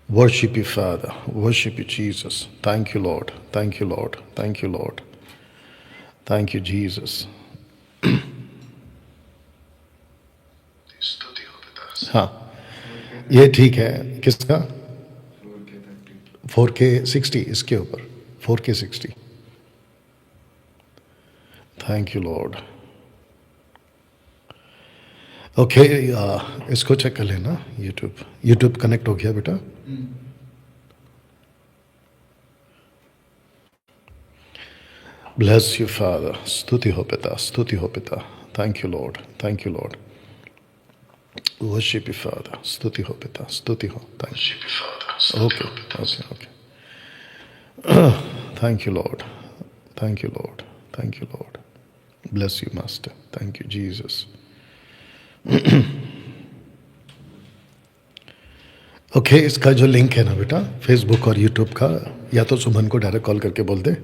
Worship you, Father. Worship you, Jesus. Thank you, Lord. Thank you, Lord. Thank you, Lord. Thank you, Jesus. हाँ, ये ठीक है. किसका? 4K60 इसके ऊपर 4K60. Thank you Lord. Okay, इसको चेक कर लेना. यूट्यूब कनेक्ट हो गया बेटा. Bless you father. स्तुति हो पिता, स्तुति हो पिता. Thank you lord, thank you Lord. Worship you father. स्तुति हो पिता, स्तुति हो. Thank you. Okay okay okay. Thank you lord, thank you lord, thank you Lord. Bless you master. Thank you Jesus. Okay, इसका जो लिंक है ना बेटा, फेसबुक और यूट्यूब का, या तो सुमन को डायरेक्ट कॉल करके बोल दे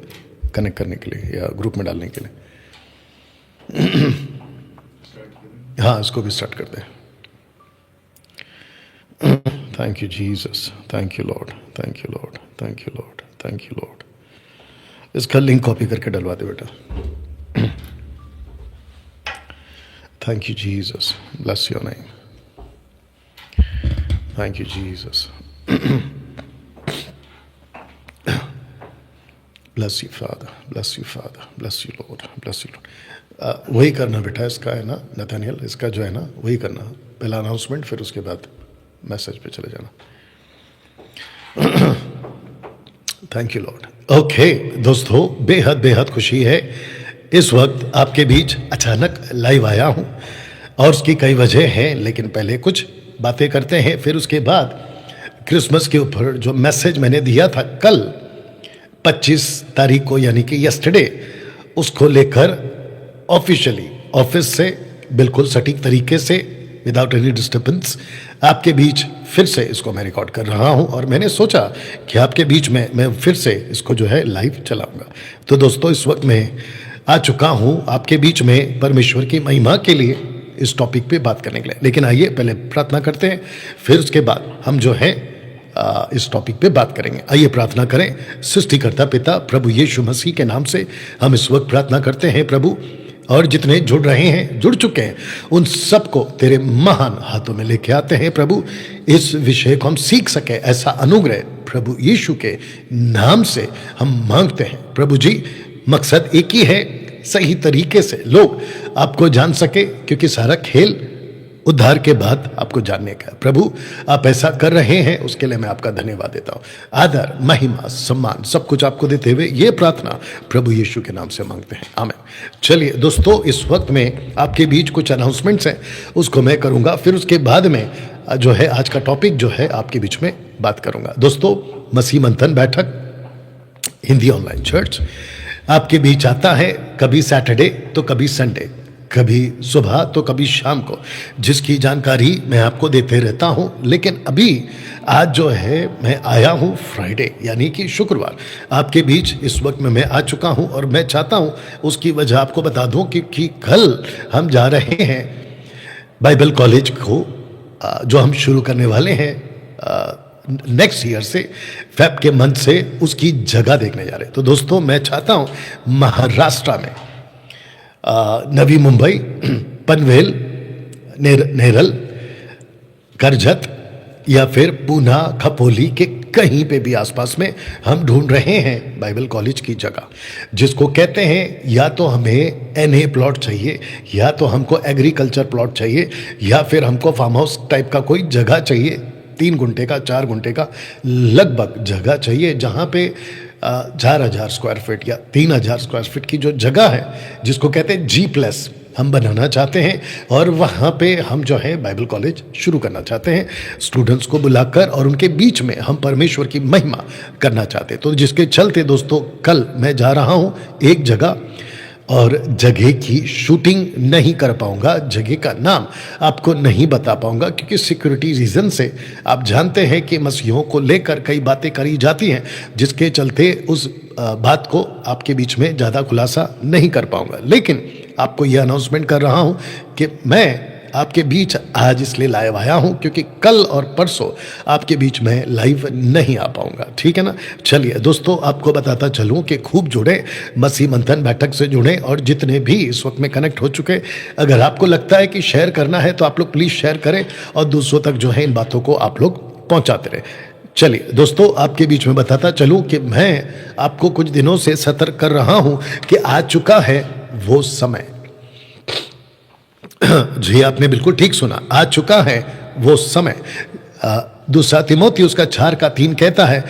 कनेक्ट करने के लिए या ग्रुप में डालने के लिए. हाँ, इसको भी स्टार्ट कर दे. Thank you Jesus. Thank you lord, thank you lord, thank you lord, thank you lord. इसका लिंक कॉपी करके डलवा दे बेटा. Thank you, Jesus. Bless your name. Thank you, Jesus. Bless you, Father. Bless you, Father. Bless you, Lord. Bless you, Lord. वही करना बेटा, इसका है ना नथानियल, इसका जो है ना वही करना. पहला अनाउंसमेंट, फिर उसके बाद मैसेज पे चले जाना. Thank you Lord. ओके दोस्तों, बेहद बेहद खुशी है इस वक्त आपके बीच अचानक लाइव आया हूं, और उसकी कई वजह हैं, लेकिन पहले कुछ बातें करते हैं. फिर उसके बाद क्रिसमस के ऊपर जो मैसेज मैंने दिया था कल 25 तारीख को, यानी कि यस्टरडे, उसको लेकर ऑफिशियली ऑफिस से बिल्कुल सटीक तरीके से विदाउट एनी डिस्टर्बेंस आपके बीच फिर से इसको मैं रिकॉर्ड कर रहा हूं, और मैंने सोचा कि आपके बीच में मैं फिर से इसको जो है लाइव चलाऊंगा. तो दोस्तों, इस वक्त मैं आ चुका हूं आपके बीच में परमेश्वर की महिमा के लिए इस टॉपिक पे बात करने के लिए. लेकिन आइए पहले प्रार्थना करते हैं, फिर उसके बाद हम जो है इस टॉपिक पे बात करेंगे. आइए प्रार्थना करें. सृष्टिकर्ता पिता प्रभु यीशु मसीह के नाम से हम इस वक्त प्रार्थना करते हैं प्रभु, और जितने जुड़ रहे हैं, जुड़ चुके हैं, उन सबको तेरे महान हाथों में लेके आते हैं प्रभु. इस विषय को हम सीख सके, ऐसा अनुग्रह प्रभु यीशु के नाम से हम मांगते हैं प्रभु जी. मकसद एक ही है, सही तरीके से लोग आपको जान सके, क्योंकि सारा खेल उद्धार के बाद आपको जानने का. प्रभु आप ऐसा कर रहे हैं, उसके लिए मैं आपका धन्यवाद देता हूं. आदर, महिमा, सम्मान सब कुछ आपको देते हुए ये प्रार्थना प्रभु यीशु के नाम से मांगते हैं, आमीन. चलिए दोस्तों, इस वक्त में आपके बीच कुछ अनाउंसमेंट्स हैं, उसको मैं करूंगा. फिर उसके बाद में जो है आज का टॉपिक जो है आपके बीच में बात करूंगा. दोस्तों, मसीह मंथन बैठक हिंदी ऑनलाइन चर्च आपके बीच आता है, कभी सैटरडे तो कभी संडे, कभी सुबह तो कभी शाम को, जिसकी जानकारी मैं आपको देते रहता हूं. लेकिन अभी आज जो है मैं आया हूं फ्राइडे, यानी कि शुक्रवार, आपके बीच इस वक्त में मैं आ चुका हूं. और मैं चाहता हूं उसकी वजह आपको बता दूं कि कल हम जा रहे हैं बाइबल कॉलेज को, जो हम शुरू करने वाले हैं नेक्स्ट ईयर से, फेब के मंथ से उसकी जगह देखने जा रहे हैं. तो दोस्तों, मैं चाहता हूं महाराष्ट्र में नवी मुंबई, पनवेल, नेरल, कर्जत या फिर पूना, खपोली के कहीं पे भी आसपास में हम ढूंढ रहे हैं बाइबल कॉलेज की जगह, जिसको कहते हैं या तो हमें एनए प्लॉट चाहिए, या तो हमको एग्रीकल्चर प्लॉट चाहिए, या फिर हमको फार्म हाउस टाइप का कोई जगह चाहिए. 3 गुंठे का, 4 गुंठे का लगभग जगह चाहिए, जहाँ पे 4,000 स्क्वायर फीट या 3,000 स्क्वायर फीट की जो जगह है, जिसको कहते हैं G+, हम बनाना चाहते हैं. और वहाँ पे हम जो है बाइबल कॉलेज शुरू करना चाहते हैं, स्टूडेंट्स को बुलाकर, और उनके बीच में हम परमेश्वर की महिमा करना चाहते हैं. तो जिसके चलते दोस्तों, कल मैं जा रहा हूँ एक जगह, और जगह की शूटिंग नहीं कर पाऊंगा, जगह का नाम आपको नहीं बता पाऊंगा, क्योंकि सिक्योरिटी रीज़न से आप जानते हैं कि मसीहों को लेकर कई बातें करी जाती हैं, जिसके चलते उस बात को आपके बीच में ज़्यादा खुलासा नहीं कर पाऊंगा. लेकिन आपको यह अनाउंसमेंट कर रहा हूं कि मैं आपके बीच आज इसलिए लाइव आया हूं क्योंकि कल और परसों आपके बीच में लाइव नहीं आ पाऊंगा, ठीक है ना। चलिए दोस्तों, आपको बताता चलूं कि खूब जुड़े, मसीह मंथन बैठक से जुड़े, और जितने भी इस वक्त में कनेक्ट हो चुके, अगर आपको लगता है कि शेयर करना है तो आप लोग प्लीज शेयर करें और दूसरों तक जो है इन बातों को आप लोग पहुंचाते रहे। चलिए दोस्तों, आपके बीच में बताता चलूं कि मैं आपको कुछ दिनों से सतर्क कर रहा हूं कि आ चुका है वो समय। जी, आपने बिल्कुल ठीक सुना, आ चुका है वो समय। दूसरा तीमुथियुस उसका 4:3 कहता है,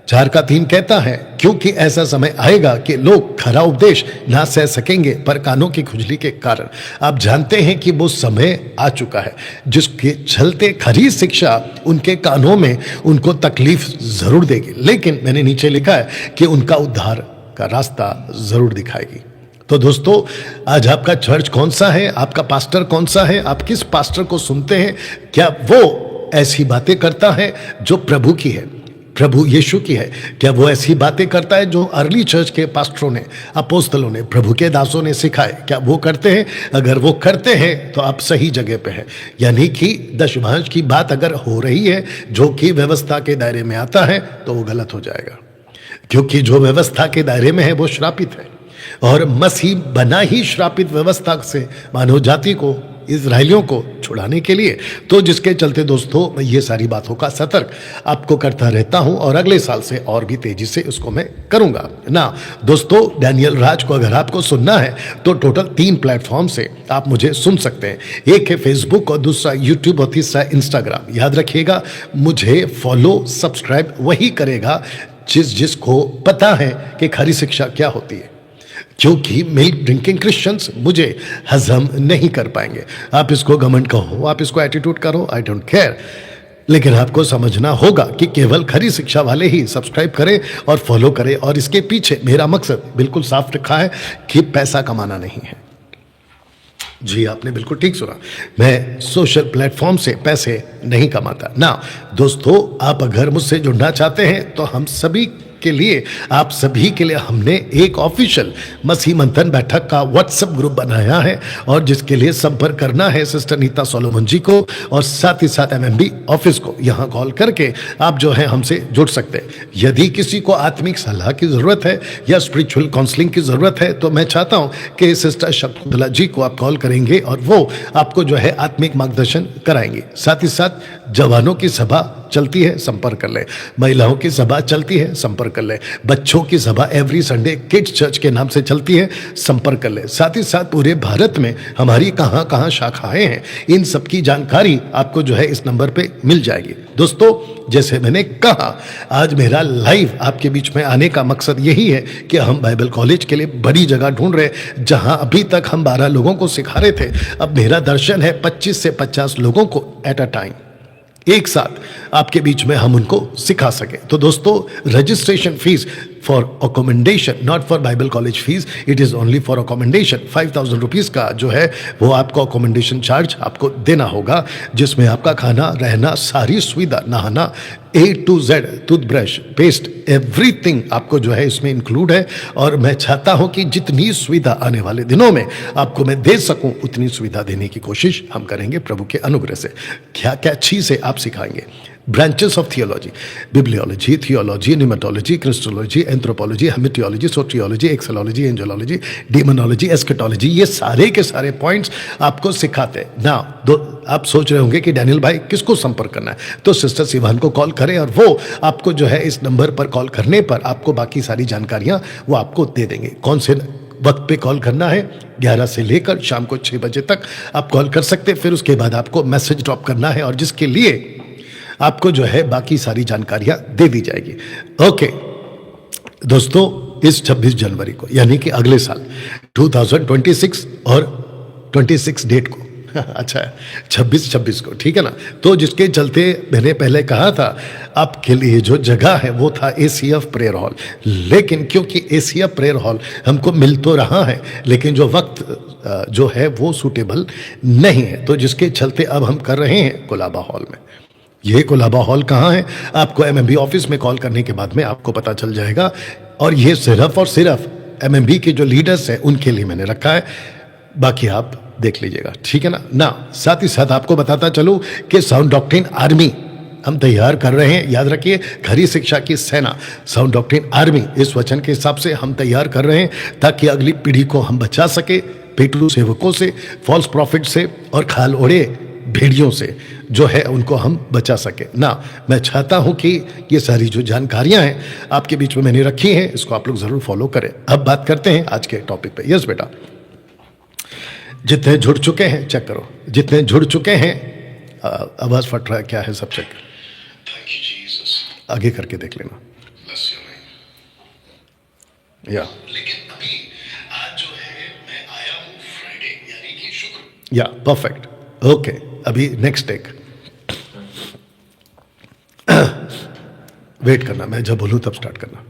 4:3 कहता है, क्योंकि ऐसा समय आएगा कि लोग खरा उपदेश ना सह सकेंगे पर कानों की खुजली के कारण। आप जानते हैं कि वो समय आ चुका है जिसके चलते खरी शिक्षा उनके कानों में उनको तकलीफ जरूर देगी, लेकिन मैंने नीचे लिखा है कि उनका उद्धार का रास्ता जरूर दिखाएगी। तो दोस्तों, आज आपका चर्च कौन सा है, आपका पास्टर कौन सा है, आप किस पास्टर को सुनते हैं? क्या वो ऐसी बातें करता है जो प्रभु की है, प्रभु यीशु की है? क्या वो ऐसी बातें करता है जो अर्ली चर्च के पास्टरों ने, अपोस्तलों ने, प्रभु के दासों ने सिखाए? क्या वो करते हैं? अगर वो करते हैं तो आप सही जगह पे हैं। यानी कि दशमांश की बात अगर हो रही है जो कि व्यवस्था के दायरे में आता है तो वो गलत हो जाएगा, क्योंकि जो व्यवस्था के दायरे में है वो श्रापित है, और मसीह बना ही श्रापित व्यवस्था से मानव जाति को, इजराइलियों को छुड़ाने के लिए। तो जिसके चलते दोस्तों, मैं ये सारी बातों का सतर्क आपको करता रहता हूं, और अगले साल से और भी तेजी से उसको मैं करूंगा ना। दोस्तों, डैनियल राज को अगर आपको सुनना है तो टोटल 3 प्लेटफॉर्म से आप मुझे सुन सकते हैं। एक है फेसबुक, और दूसरा यूट्यूब, और तीसरा इंस्टाग्राम। याद रखिएगा, मुझे फॉलो सब्सक्राइब वही करेगा जिसको पता है कि खरी शिक्षा क्या होती है, क्योंकि मिल्क ड्रिंकिंग क्रिश्चियंस मुझे हजम नहीं कर पाएंगे। आप इसको घमंड कहो, आप इसको एटीट्यूड करो, आई डोंट केयर, लेकिन आपको समझना होगा कि केवल खरी शिक्षा वाले ही सब्सक्राइब करें और फॉलो करें। और इसके पीछे मेरा मकसद बिल्कुल साफ रखा है कि पैसा कमाना नहीं है। जी, आपने बिल्कुल ठीक सुना, मैं सोशल प्लेटफॉर्म से पैसे नहीं कमाता ना। दोस्तों, आप अगर मुझसे जुड़ना चाहते हैं तो हम सभी के लिए, आप सभी के लिए हमने एक ऑफिशियल मसीह मंथन बैठक का व्हाट्सएप ग्रुप बनाया है, और जिसके लिए संपर्क करना है सिस्टर नीता सोलोमन जी को, और साथ ही साथ एमएमबी ऑफिस को। यहाँ कॉल करके आप जो है हमसे जुड़ सकते हैं। यदि किसी को आत्मिक सलाह की जरूरत है या स्पिरिचुअल काउंसलिंग की जरूरत है तो मैं चाहता हूँ कि सिस्टर शकुंतला जी को आप कॉल करेंगे और वो आपको जो है आत्मिक मार्गदर्शन कराएंगे। साथ ही साथ जवानों की सभा चलती है, संपर्क कर ले। महिलाओं की सभा चलती है, संपर्क कर ले। बच्चों की सभा एवरी संडे किड्स चर्च के नाम से चलती है, संपर्क कर ले। साथ ही साथ पूरे भारत में हमारी कहां कहां शाखाएं हैं, इन सब की जानकारी आपको जो है इस नंबर पे मिल जाएगी। दोस्तों, जैसे मैंने कहा, आज मेरा लाइव आपके बीच में आने का मकसद यही है कि हम बाइबल कॉलेज के लिए बड़ी जगह ढूंढ रहे हैं। जहां अभी तक हम 12 लोगों को सिखा रहे थे, अब मेरा दर्शन है 25 से 50 लोगों को एट अ टाइम, एक साथ आपके बीच में हम उनको सिखा सके। तो दोस्तों, registration fees for accommodation, not for Bible college fees, it is only for accommodation. 5000 rupees का जो है वो आपको अकोमोडेशन चार्ज आपको देना होगा, जिसमें आपका खाना, रहना, सारी सुविधा, नहाना, A to Z, toothbrush, paste, everything आपको जो है इसमें इंक्लूड है। और मैं चाहता हूं कि जितनी सुविधा आने वाले दिनों में आपको मैं दे सकूं, उतनी सुविधा देने की कोशिश हम करेंगे प्रभु के अनुग्रह से। क्या क्या चीजें आप सिखाएंगे? Branches of theology, bibliology, theology, pneumatology, christology, anthropology, hamartiology, soteriology, axiology, angelology, demonology, eschatology, ये सारे के सारे पॉइंट्स आपको सिखाते हैं ना। आप सोच रहे होंगे कि डैनियल भाई किसको संपर्क करना है, तो सिस्टर सिवान को कॉल करें और वो आपको जो है इस नंबर पर कॉल करने पर आपको बाकी सारी जानकारियां वो आपको दे देंगे। कौन से वक्त पे कॉल करना है, 11 से लेकर शाम को 6 बजे तक आप कॉल कर सकते हैं। फिर उसके बाद आपको मैसेज ड्रॉप करना है, और जिसके लिए आपको जो है बाकी सारी जानकारियां दे दी जाएगी। ओके दोस्तों, इस 26 जनवरी को, यानी कि अगले साल 2026 और 26 डेट को अच्छा, 26 को, ठीक है ना। तो जिसके चलते मैंने पहले कहा था आपके लिए जो जगह है वो था एसीएफ प्रेयर हॉल, लेकिन क्योंकि एसीएफ प्रेयर हॉल हमको मिल तो रहा है, लेकिन जो वक्त जो है वो सूटेबल नहीं है, तो जिसके चलते अब हम कर रहे हैं कोलाबा हॉल में। ये कोलाबा हॉल कहाँ है, आपको एमएमबी ऑफिस में कॉल करने के बाद में आपको पता चल जाएगा। और ये सिर्फ और सिर्फ एमएमबी के जो लीडर्स हैं उनके लिए मैंने रखा है, बाकी आप देख लीजिएगा, ठीक है ना। साथ ही साथ आपको बताता चलूं कि साउंड डॉक्ट्रिन आर्मी हम तैयार कर रहे हैं। याद रखिए, खरी शिक्षा की सेना साउंड डॉक्ट्रिन आर्मी, इस वचन के हिसाब से हम तैयार कर रहे हैं ताकि अगली पीढ़ी को हम बचा सके पेटू सेवकों से, फॉल्स प्रॉफिट से और खाल ओढ़े भेड़ियों से जो है उनको हम बचा सके ना। मैं चाहता हूं कि ये सारी जो जानकारियां हैं आपके बीच में मैंने रखी हैं, इसको आप लोग जरूर फॉलो करें। अब बात करते हैं आज के टॉपिक पे। यस बेटा, जितने जुड़ चुके हैं चेक करो, जितने जुड़ चुके हैं। आवाज फट रहा है, क्या है सब चेक आगे करके देख लेना। या लेकिन अभी आज जो है मैं आया हूं फ्राइडे यानी कि शुक्र। या परफेक्ट, ओके। अभी नेक्स्ट टेक वेट करना, मैं जब बोलूं तब स्टार्ट करना।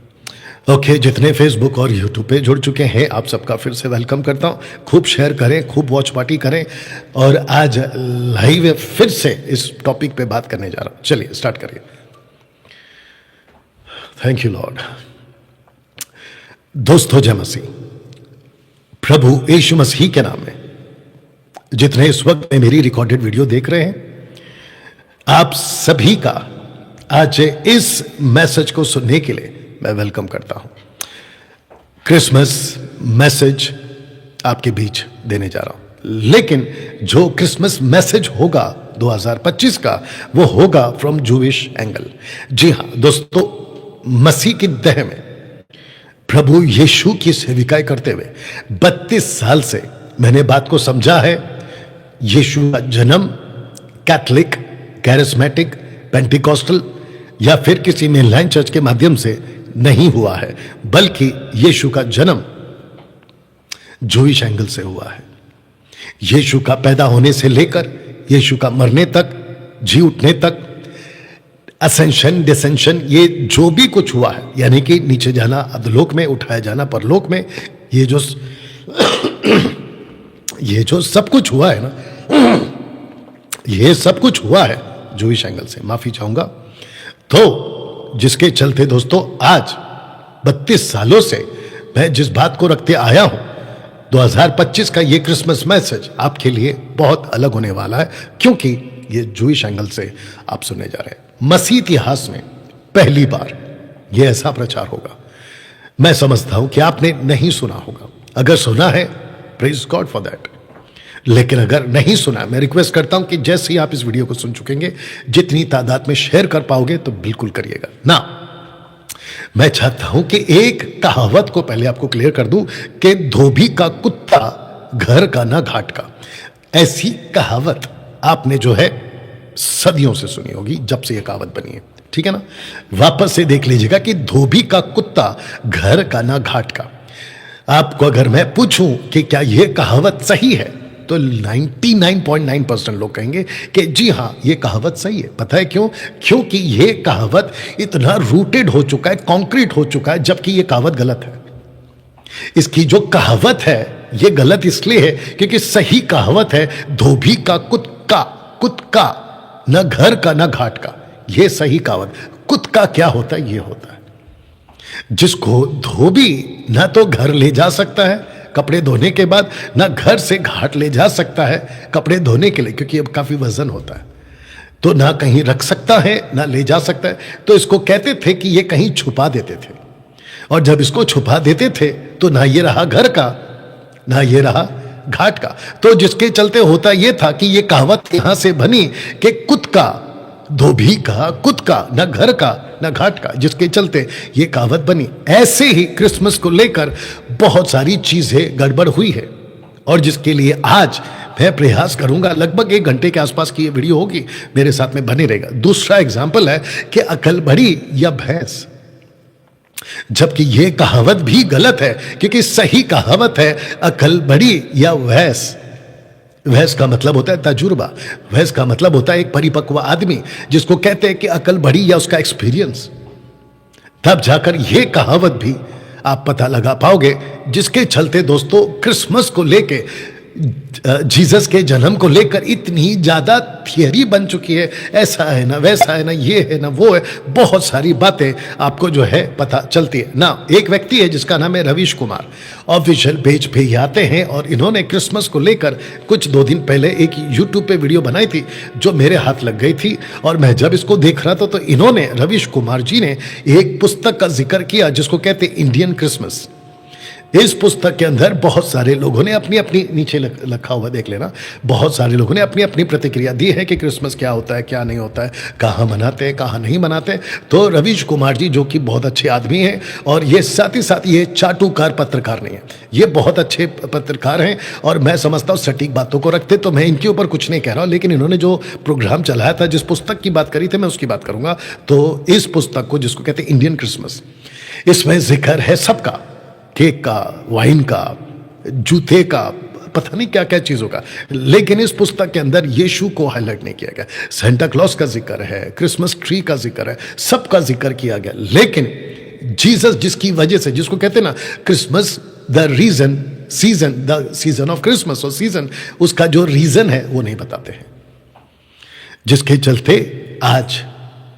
ओके, जितने फेसबुक और यूट्यूब पे जुड़ चुके हैं आप सबका फिर से वेलकम करता हूं। खूब शेयर करें, खूब वॉच पार्टी करें। और आज लाइव फिर से इस टॉपिक पे बात करने जा रहा हूं। चलिए स्टार्ट करिए। Thank you Lord. दोस्तों, जय मसीह। प्रभु यीशु मसीह के नाम में जितने इस वक्त में मेरी रिकॉर्डेड वीडियो देख रहे हैं, आप सभी का आज इस मैसेज को सुनने के लिए मैं वेलकम करता हूं। क्रिसमस मैसेज आपके बीच देने जा रहा हूं, लेकिन जो क्रिसमस मैसेज होगा 2025 का, वो होगा फ्रॉम जूविश एंगल। जी हां दोस्तों, मसीह की देह में प्रभु यीशु की सेविकाएं करते हुए 32 साल से मैंने बात को समझा है। यीशु का जन्म कैथलिक, कैरिस्मेटिक, पेंटिकॉस्टल या फिर किसी मेनलाइन चर्च के माध्यम से नहीं हुआ है, बल्कि यीशु का जन्म जूइश एंगल से हुआ है। यीशु का पैदा होने से लेकर यीशु का मरने तक, जी उठने तक, असेंशन, डिसेंशन, ये जो भी कुछ हुआ है, यानी कि नीचे जाना अधोलोक में, उठाया जाना परलोक में, ये जो सब कुछ हुआ है ना, ये सब कुछ हुआ है जूइश एंगल से। माफी चाहूंगा। तो जिसके चलते दोस्तों आज 32 सालों से मैं जिस बात को रखते आया हूं, 2025 का ये क्रिसमस मैसेज आपके लिए बहुत अलग होने वाला है, क्योंकि ये जूइश एंगल से आप सुनने जा रहे हैं। मसीह इतिहास में पहली बार ये ऐसा प्रचार होगा। मैं समझता हूं कि आपने नहीं सुना होगा। अगर सुना है, प्रेज गॉड फॉर दैट। लेकिन अगर नहीं सुना, मैं रिक्वेस्ट करता हूं कि जैसे ही आप इस वीडियो को सुन चुकेंगे, जितनी तादाद में शेयर कर पाओगे तो बिल्कुल करिएगा ना। मैं चाहता हूं कि एक कहावत को पहले आपको क्लियर कर दूं कि धोबी का कुत्ता घर का ना घाट का। ऐसी कहावत आपने जो है सदियों से सुनी होगी, जब से यह कहावत बनी है, ठीक है ना। वापस से देख लीजिएगा कि धोबी का कुत्ता घर का ना घाट का। आपको अगर मैं पूछूं कि क्या यह कहावत सही है, तो 99.9% लोग कहेंगे कि जी हां, यह कहावत सही है। पता है क्यों? क्योंकि यह कहावत इतना रूटेड हो चुका है, कॉन्क्रीट हो चुका है, जबकि यह कहावत गलत है। इसकी जो कहावत है यह गलत इसलिए है क्योंकि सही कहावत है धोबी का कुत्ता, कुत्ता न घर का न घाट का। यह सही कहावत। कुत्ता क्या होता है? यह होता है जिसको धोबी ना तो घर ले जा सकता है कपड़े धोने के बाद, ना घर से घाट ले जा सकता है कपड़े धोने के लिए, क्योंकि अब काफी वजन होता है, तो ना कहीं रख सकता है ना ले जा सकता है। तो इसको कहते थे कि ये कहीं छुपा देते थे, और जब इसको छुपा देते थे तो ना ये रहा घर का ना ये रहा घाट का। तो जिसके चलते होता यह था कि यह कहावत यहां से बनी कि कुत्ता, धोबी का कुत्ता, न घर का न घाट का, जिसके चलते ये कहावत बनी। ऐसे ही क्रिसमस को लेकर बहुत सारी चीजें गड़बड़ हुई है, और जिसके लिए आज मैं प्रयास करूंगा। लगभग 1 घंटे के आसपास की ये वीडियो होगी, मेरे साथ में बने रहेगा। दूसरा एग्जाम्पल है कि अकल बड़ी या भैंस, जबकि यह कहावत भी गलत है, क्योंकि सही कहावत है अकल बड़ी या भैंस। भैंस का मतलब होता है तजुर्बा, भैंस का मतलब होता है एक परिपक्व आदमी, जिसको कहते हैं कि अकल बड़ी या उसका एक्सपीरियंस। तब जाकर यह कहावत भी आप पता लगा पाओगे, जिसके चलते दोस्तों क्रिसमस को लेके जीसस के जन्म को लेकर इतनी ज़्यादा थियरी बन चुकी है, ऐसा है ना, वैसा है ना, ये है ना, वो है, बहुत सारी बातें आपको जो है पता चलती है ना। एक व्यक्ति है जिसका नाम है रवीश कुमार, ऑफिशियल पेज पे ही आते हैं और इन्होंने क्रिसमस को लेकर कुछ 2 दिन पहले एक यूट्यूब पे वीडियो बनाई थी जो मेरे हाथ लग गई थी। और मैं जब इसको देख रहा था तो इन्होंने, रवीश कुमार जी ने, एक पुस्तक का जिक्र किया जिसको कहते हैं इंडियन क्रिसमस। इस पुस्तक के अंदर बहुत सारे लोगों ने अपनी अपनी, नीचे लिखा हुआ देख लेना, बहुत सारे लोगों ने अपनी अपनी प्रतिक्रिया दी है कि क्रिसमस क्या होता है, क्या नहीं होता है, कहाँ मनाते हैं, कहाँ नहीं मनाते। तो रवीश कुमार जी जो कि बहुत अच्छे आदमी हैं, और ये साथ ही साथ ये चाटुकार पत्रकार नहीं है, ये बहुत अच्छे पत्रकार हैं और मैं समझता हूँ सटीक बातों को रखते। तो मैं इनके ऊपर कुछ नहीं कह रहा हूँ, लेकिन इन्होंने जो प्रोग्राम चलाया था, जिस पुस्तक की बात करी थी, मैं उसकी बात करूँगा। तो इस पुस्तक को, जिसको कहते हैं इंडियन क्रिसमस, इसमें जिक्र है सबका, केक का, वाइन का, जूते का, पता नहीं क्या क्या चीज़ों का, लेकिन इस पुस्तक के अंदर यीशु को हाईलाइट नहीं किया गया। सेंटा क्लॉज का जिक्र है, क्रिसमस ट्री का जिक्र है, सबका जिक्र किया गया, लेकिन जीसस जिसकी वजह से, जिसको कहते हैं ना Christmas the reason, season, the season of Christmas, और सीजन उसका जो रीजन है वो नहीं बताते हैं, जिसके चलते आज,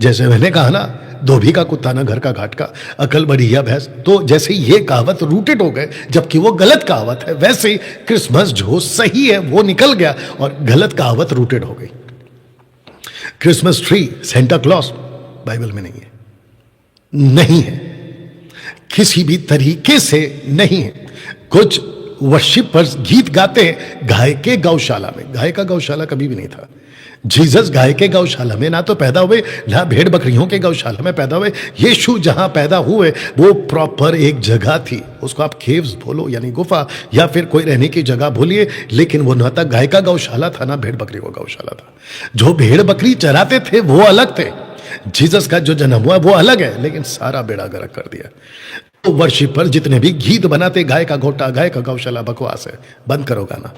जैसे मैंने कहा ना, धोबी का कुत्ता ना घर का घाट का, अकल बढ़िया भैंस। तो जैसे ये कहावत रूटेड हो गए जबकि वो गलत कहावत है, वैसे ही क्रिसमस जो सही है वो निकल गया और गलत कहावत रूटेड हो गई। Christmas tree, Santa Claus Bible में नहीं है, नहीं है, किसी भी तरीके से नहीं है। कुछ वर्शिपर्स गीत गाते हैं गाय के गौशाला में, गाय का गौशाला कभी भी नहीं था। जीसस गाय के गौशाला में ना तो पैदा हुए, ना भेड़ बकरियों के गौशाला में पैदा हुए। यीशु जहां पैदा हुए वो प्रॉपर एक जगह थी, उसको आप केव्स बोलो यानी गुफा, या फिर कोई रहने की जगह बोलिए, लेकिन वो ना था गाय का गौशाला था, ना भेड़ बकरी का गौशाला था। जो भेड़ बकरी चराते थे वो अलग थे, जीसस का जो जन्म हुआ वो अलग है, लेकिन सारा बेड़ा गर्क कर दिया। तो वर्शिपर जितने भी गीत बनाते, गाय का गोटा, गाय का गौशाला, बकवास है, बंद करो गाना।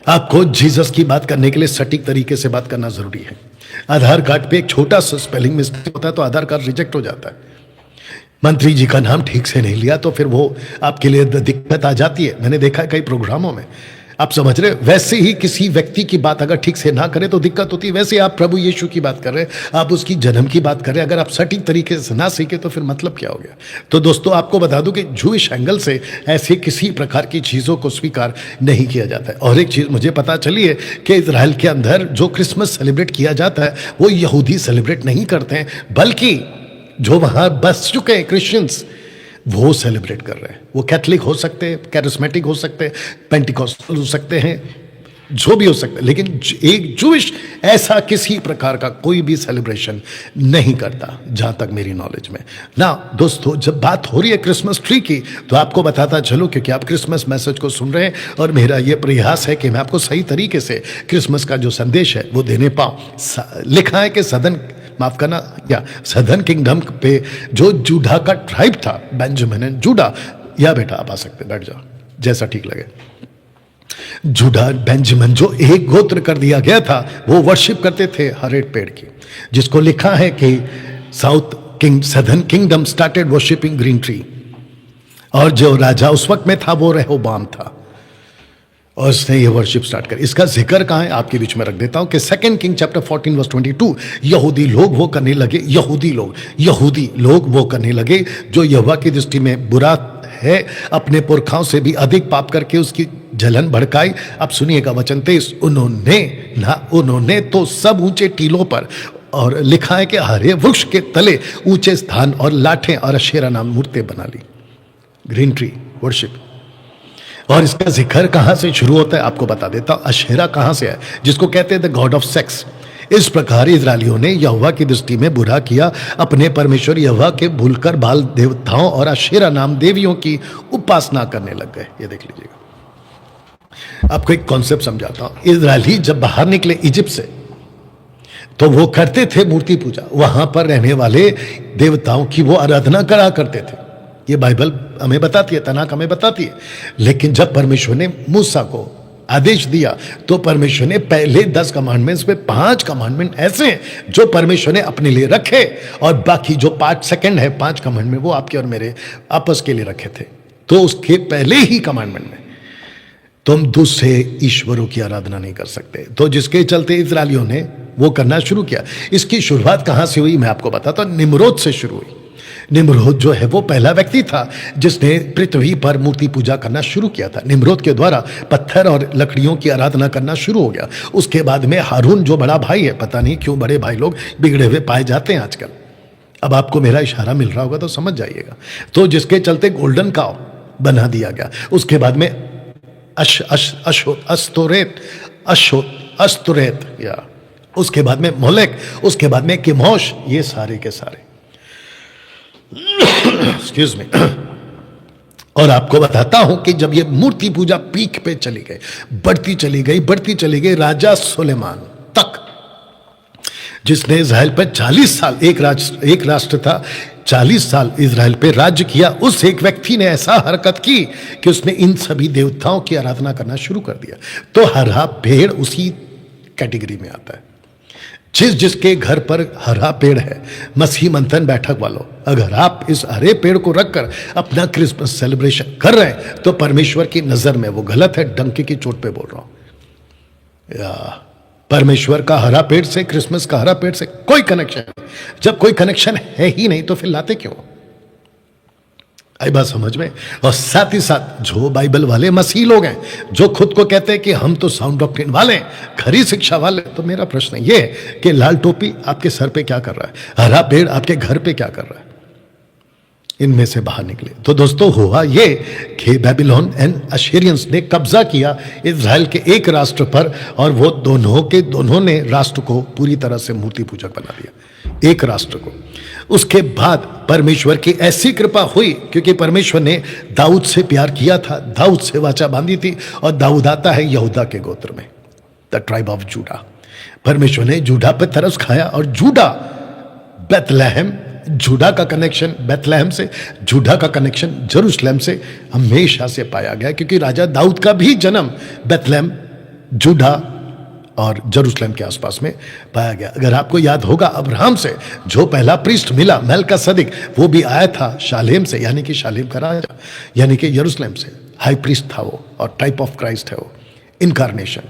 आपको जीसस की बात करने के लिए सटीक तरीके से बात करना जरूरी है। आधार कार्ड पे एक छोटा सा स्पेलिंग मिस्टेक होता है तो आधार कार्ड रिजेक्ट हो जाता है। मंत्री जी का नाम ठीक से नहीं लिया तो फिर वो आपके लिए दिक्कत आ जाती है, मैंने देखा है कई प्रोग्रामों में। आप समझ रहे, वैसे ही किसी व्यक्ति की बात अगर ठीक से ना करें तो दिक्कत होती है। वैसे आप प्रभु यीशु की बात कर रहे हैं, आप उसकी जन्म की बात कर रहे हैं, अगर आप सटीक तरीके से ना सीखे तो फिर मतलब क्या हो गया। तो दोस्तों आपको बता दूं कि जूइश एंगल से ऐसे किसी प्रकार की चीज़ों को स्वीकार नहीं किया जाता है। और एक चीज़ मुझे पता चली है कि इजराइल के अंदर जो क्रिसमस सेलिब्रेट किया जाता है वो यहूदी सेलिब्रेट नहीं करते हैं, बल्कि जो वहाँ बस चुके हैं क्रिश्चियंस वो सेलिब्रेट कर रहे हैं। वो कैथलिक हो सकते हैं, कैरिस्मेटिक हो सकते हैं, पेंटिकॉस्टल हो सकते हैं, जो भी हो सकता है, लेकिन एक जूइश ऐसा किसी प्रकार का कोई भी सेलिब्रेशन नहीं करता जहां तक मेरी नॉलेज में ना। दोस्तों जब बात हो रही है क्रिसमस ट्री की तो आपको बताता चलो, क्योंकि आप क्रिसमस मैसेज को सुन रहे हैं और मेरा ये प्रयास है कि मैं आपको सही तरीके से क्रिसमस का जो संदेश है वो देने पाऊँ। लिखा है कि माफ करना, या सदर्न किंगडम पे जो जूडा का ट्राइब था, बेंजामिन एंड जूडा, या बेटा आप आ सकते, बैठ जाओ जैसा ठीक लगे। जूडा बेंजामिन जो एक गोत्र कर दिया गया था, वो वर्शिप करते थे हर एक पेड़ की, जिसको लिखा है कि southern kingdom started worshipping green tree, और जो राजा उस वक्त में था वो रेहोबाम था, और उसने ये वर्शिप स्टार्ट कर। इसका जिक्र कहाँ है आपके बीच में रख देता हूं कि 2 किंग चैप्टर 14 वर्स 22, यहूदी लोग वो करने लगे, यहूदी लोग वो करने लगे जो यहोवा की दृष्टि में बुरा है, अपने पुरखाओं से भी अधिक पाप करके उसकी जलन भड़काई। अब सुनिएगा वचन 23, उन्होंने तो सब ऊंचे टीलों पर, और लिखा है कि हरे वृक्ष के तले ऊंचे स्थान और लाठें और अशेरा नाम मूर्तें बना ली। Green tree worship. और इसका जिक्र कहां से शुरू होता है आपको बता देता हूं। अशेरा कहां से है, जिसको कहते हैं द गॉड ऑफ सेक्स। इस प्रकार इजरायलियों ने यहोवा की दृष्टि में बुरा किया, अपने परमेश्वर यहोवा के भूलकर बाल देवताओं और अशेरा नाम देवियों की उपासना करने लग गए। ये देख लीजिएगा, आपको एक कॉन्सेप्ट समझाता हूं। इजरायली जब बाहर निकले इजिप्ट से तो वो करते थे मूर्ति पूजा, वहां पर रहने वाले देवताओं की वो आराधना करा करते थे। ये बाइबल हमें बताती है, तनाक हमें बताती है। लेकिन जब परमेश्वर ने मूसा को आदेश दिया तो परमेश्वर ने पहले 10 कमांडमेंट्स में 5 कमांडमेंट ऐसे हैं जो परमेश्वर ने अपने लिए रखे, और बाकी जो 5 सेकंड है 5 कमांडमेंट वो आपके और मेरे आपस के लिए रखे थे। तो उसके पहले ही कमांडमेंट में तुम दूसरे ईश्वरों की आराधना नहीं कर सकते। तो जिसके चलते इजरायलियों ने वो करना शुरू किया। इसकी शुरुआत कहां से हुई मैं आपको बताता हूं। निम्रोद से शुरू हुई। निम्रोद जो है वो पहला व्यक्ति था जिसने पृथ्वी पर मूर्ति पूजा करना शुरू किया था। निम्रोद के द्वारा पत्थर और लकड़ियों की आराधना करना शुरू हो गया। उसके बाद में हारून जो बड़ा भाई है, पता नहीं क्यों बड़े भाई लोग बिगड़े हुए पाए जाते हैं आजकल। अब आपको मेरा इशारा मिल रहा होगा तो समझ जाइएगा। तो जिसके चलते गोल्डन काव बना दिया गया। उसके बाद में अस्तोरेत या उसके बाद में मोलेक, उसके बाद में किमोश, ये सारे के सारे एक्सक्यूज मी। और आपको बताता हूं कि जब ये मूर्ति पूजा पीक पे चली गई, बढ़ती चली गई राजा सुलेमान तक, जिसने इजराइल पर 40 साल, एक राष्ट्र था, 40 साल इजराइल पे राज्य किया। उस एक व्यक्ति ने ऐसा हरकत की कि उसने इन सभी देवताओं की आराधना करना शुरू कर दिया। तो हरा पेड़ उसी कैटेगरी में आता है। जिसके घर पर हरा पेड़ है, मसीह मंथन बैठक वालों, अगर आप इस हरे पेड़ को रखकर अपना क्रिसमस सेलिब्रेशन कर रहे हैं तो परमेश्वर की नजर में वो गलत है। डंके की चोट पे बोल रहा हूं। या परमेश्वर का हरा पेड़ से, क्रिसमस का हरा पेड़ से कोई कनेक्शन नहीं। जब कोई कनेक्शन है ही नहीं तो फिर लाते क्यों? आई बात समझ में? और साथ ही साथ जो बाइबल वाले मसीह लोग हैं, जो खुद को कहते हैं कि हम तो साउंड डॉक्ट्रिन वाले हैं, खरी शिक्षा वाले, तो मेरा प्रश्न ये है कि लाल टोपी आपके सर पे क्या कर रहा है, हरा पेड़ आपके घर पे क्या कर रहा है? इनमें से बाहर निकले। तो दोस्तों हुआ ये कि बेबीलोन एंड अशीरियंस ने कब्जा किया इजराइल के एक राष्ट्र पर, और वो दोनों ने राष्ट्र को पूरी तरह से मूर्ति पूजक बना दिया, एक राष्ट्र को। उसके बाद परमेश्वर की ऐसी कृपा हुई, क्योंकि परमेश्वर ने दाऊद से प्यार किया था, दाऊद से वाचा बांधी थी, और दाऊद आता है यहूदा के गोत्र में, द ट्राइब ऑफ जूडा। परमेश्वर ने जूडा पे तरस खाया, और जूडा, बेथलेहम, जूडा का कनेक्शन बेथलेहम से, जूडा का कनेक्शन जेरूशलेम से हमेशा से पाया गया, क्योंकि राजा दाऊद का भी जन्म बेथलेहम, जूडा और जेरूशलेम के आसपास में पाया गया। अगर आपको याद होगा, अब्राहम से जो पहला प्रीस्ट मिला, मेल्किसेदेक, वो भी आया था शालेम से, यानी कि शालेम का राजा, यानी कि यरूशलेम से। हाई प्रीस्ट था वो, और टाइप ऑफ क्राइस्ट है वो, इनकारनेशन,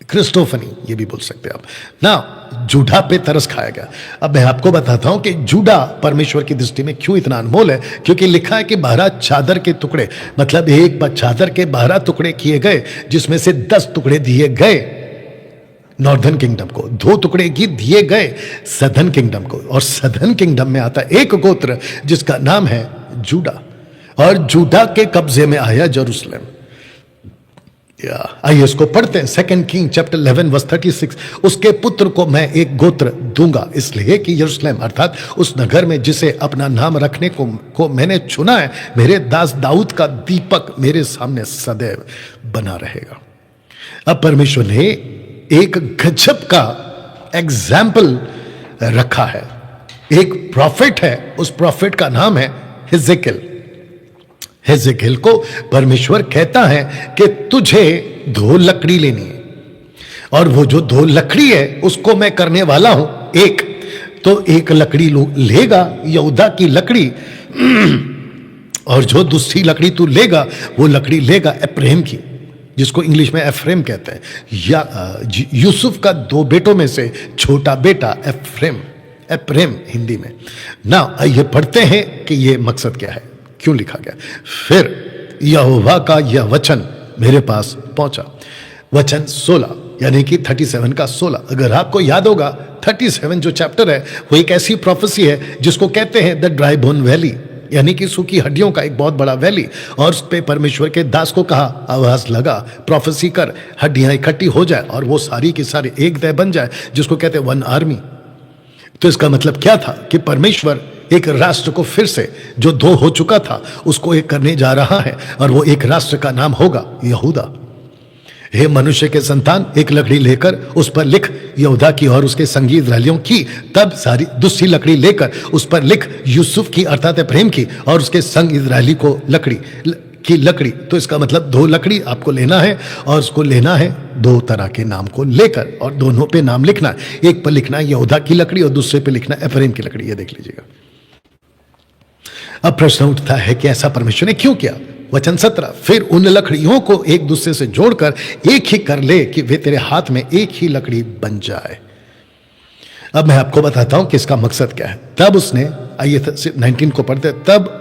क्रिस्टोफनी, ये भी बोल सकते हैं आप ना। जूडा पे तरस खाया गया। अब मैं आपको बताता हूं कि जूडा परमेश्वर की दृष्टि में क्यों इतना अनमोल है, क्योंकि लिखा है कि 12 चादर के टुकड़े, मतलब एक चादर के 12 टुकड़े किए गए, जिसमें से 10 टुकड़े दिए गए नॉर्दर्न किंगडम को, 2 टुकड़े की दिए गए सदर्न किंगडम को। और सदर्न किंगडम में आता एक गोत्र जिसका नाम है जूडा, और जूडा के कब्जे में आया जेरूशलेम। आइए इसको पढ़ते हैं। 2 किंग चैप्टर 11 वर्स 36। उसके पुत्र को मैं एक गोत्र दूंगा, इसलिए कि यरूशलेम अर्थात उस नगर में जिसे अपना नाम रखने को मैंने चुना है, मेरे दास दाऊद का दीपक मेरे सामने सदैव बना रहेगा। अब परमेश्वर ने एक गजब का एग्जाम्पल रखा है। एक प्रॉफिट है, उस प्रॉफिट का नाम है हिजकिय्याह। हिजकिय्याह को परमेश्वर कहता है कि तुझे 2 लकड़ी लेनी है, और वो जो 2 लकड़ी है उसको मैं करने वाला हूं एक। तो एक लकड़ी लेगा यहूदा की लकड़ी, और जो दूसरी लकड़ी तू लेगा वो लकड़ी लेगा एफ्रेम की, जिसको इंग्लिश में एफ्रेम कहते हैं, या यूसुफ का 2 बेटों में से छोटा बेटा एफ्रेम हिंदी में ना। आइए पढ़ते हैं कि ये मकसद क्या है, क्यों लिखा गया। फिर यहोवा का यह वचन मेरे पास पहुंचा। वचन 16 यानी कि 37 का 16। अगर आपको याद होगा 37 जो चैप्टर है वो एक ऐसी प्रोफेसी है जिसको कहते हैं द ड्राई बोन वैली, यानी कि सूखी हड्डियों का एक बहुत बड़ा वैली। और उस पे परमेश्वर के दास को कहा, आवाज लगा, प्रोफेसी कर, हड्डियां इकट्ठी हो जाए और वो सारी की सारी एक देह बन जाए, जिसको कहते हैं 1 आर्मी। तो इसका मतलब क्या था कि परमेश्वर एक राष्ट्र को फिर से, जो 2 हो चुका था, उसको एक करने जा रहा है, और वो एक राष्ट्र का नाम होगा यहूदा। हे मनुष्य के संतान, एक लकड़ी लेकर उस पर लिख यहूदा की और उसके संगी इस्राएलियों की, तब सारी दूसरी लकड़ी लेकर उस पर लिख यूसुफ की अर्थात प्रेम की और उसके संग इस्राएली को लकड़ी। तो इसका मतलब 2 लकड़ी आपको लेना है, और उसको लेना है 2 तरह के नाम को लेकर, और दोनों पे नाम लिखना है। एक पर लिखना है यहूदा की लकड़ी और दूसरे पे लिखना है एफ्रेम की लकड़ी। ये देख लीजिएगा। अब प्रश्न उठता है कि ऐसा परमेश्वर ने क्यों किया? वचन 17, फिर उन लकड़ियों को एक दूसरे से जोड़कर एक ही कर ले कि वे तेरे हाथ में एक ही लकड़ी बन जाए। अब मैं आपको बताता हूं कि इसका मकसद क्या है। तब उसने, आइए 19 को पढ़ते, तब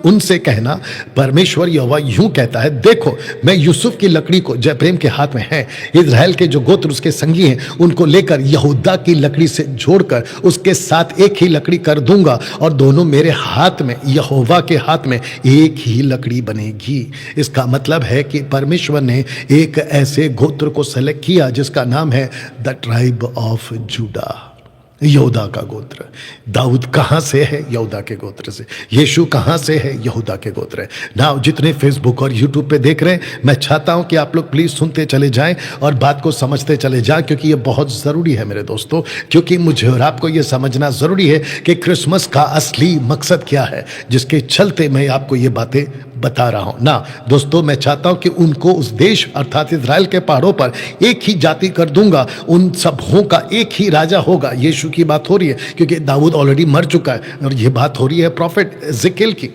उनसे कहना, परमेश्वर यहोवा यूं कहता है, देखो मैं यूसुफ की लकड़ी को जय प्रेम के हाथ में है, इजराइल के जो गोत्र उसके संगी हैं उनको लेकर यहूदा की लकड़ी से जोड़कर उसके साथ एक ही लकड़ी कर दूंगा और दोनों मेरे हाथ में, यहोवा के हाथ में एक ही लकड़ी बनेगी। इसका मतलब है कि परमेश्वर ने एक ऐसे गोत्र को सेलेक्ट किया जिसका नाम है द ट्राइब ऑफ जूडा, यहूदा का गोत्र। दाऊद कहां से है? यहूदा के गोत्र से। यीशु कहां से है? यहूदा के गोत्र है। नाउ जितने फेसबुक और यूट्यूब पे देख रहे हैं, मैं चाहता हूं कि आप लोग प्लीज सुनते चले जाएं और बात को समझते चले जाएं, क्योंकि ये बहुत जरूरी है मेरे दोस्तों। क्योंकि मुझे और आपको ये समझना जरूरी है कि क्रिसमस का असली मकसद क्या है, जिसके चलते मैं आपको ये बातें बता रहा हूं ना। दोस्तों, मैं चाहता हूं कि उनको उस देश अर्थात इजराइल के पहाड़ों पर एक ही जाति कर दूंगा, उन सबों का एक ही राजा होगा। यीशु की बात हो रही है क्योंकि दाऊद ऑलरेडी मर चुका है, और यह बात हो रही है प्रॉफिट एजेकिएल की।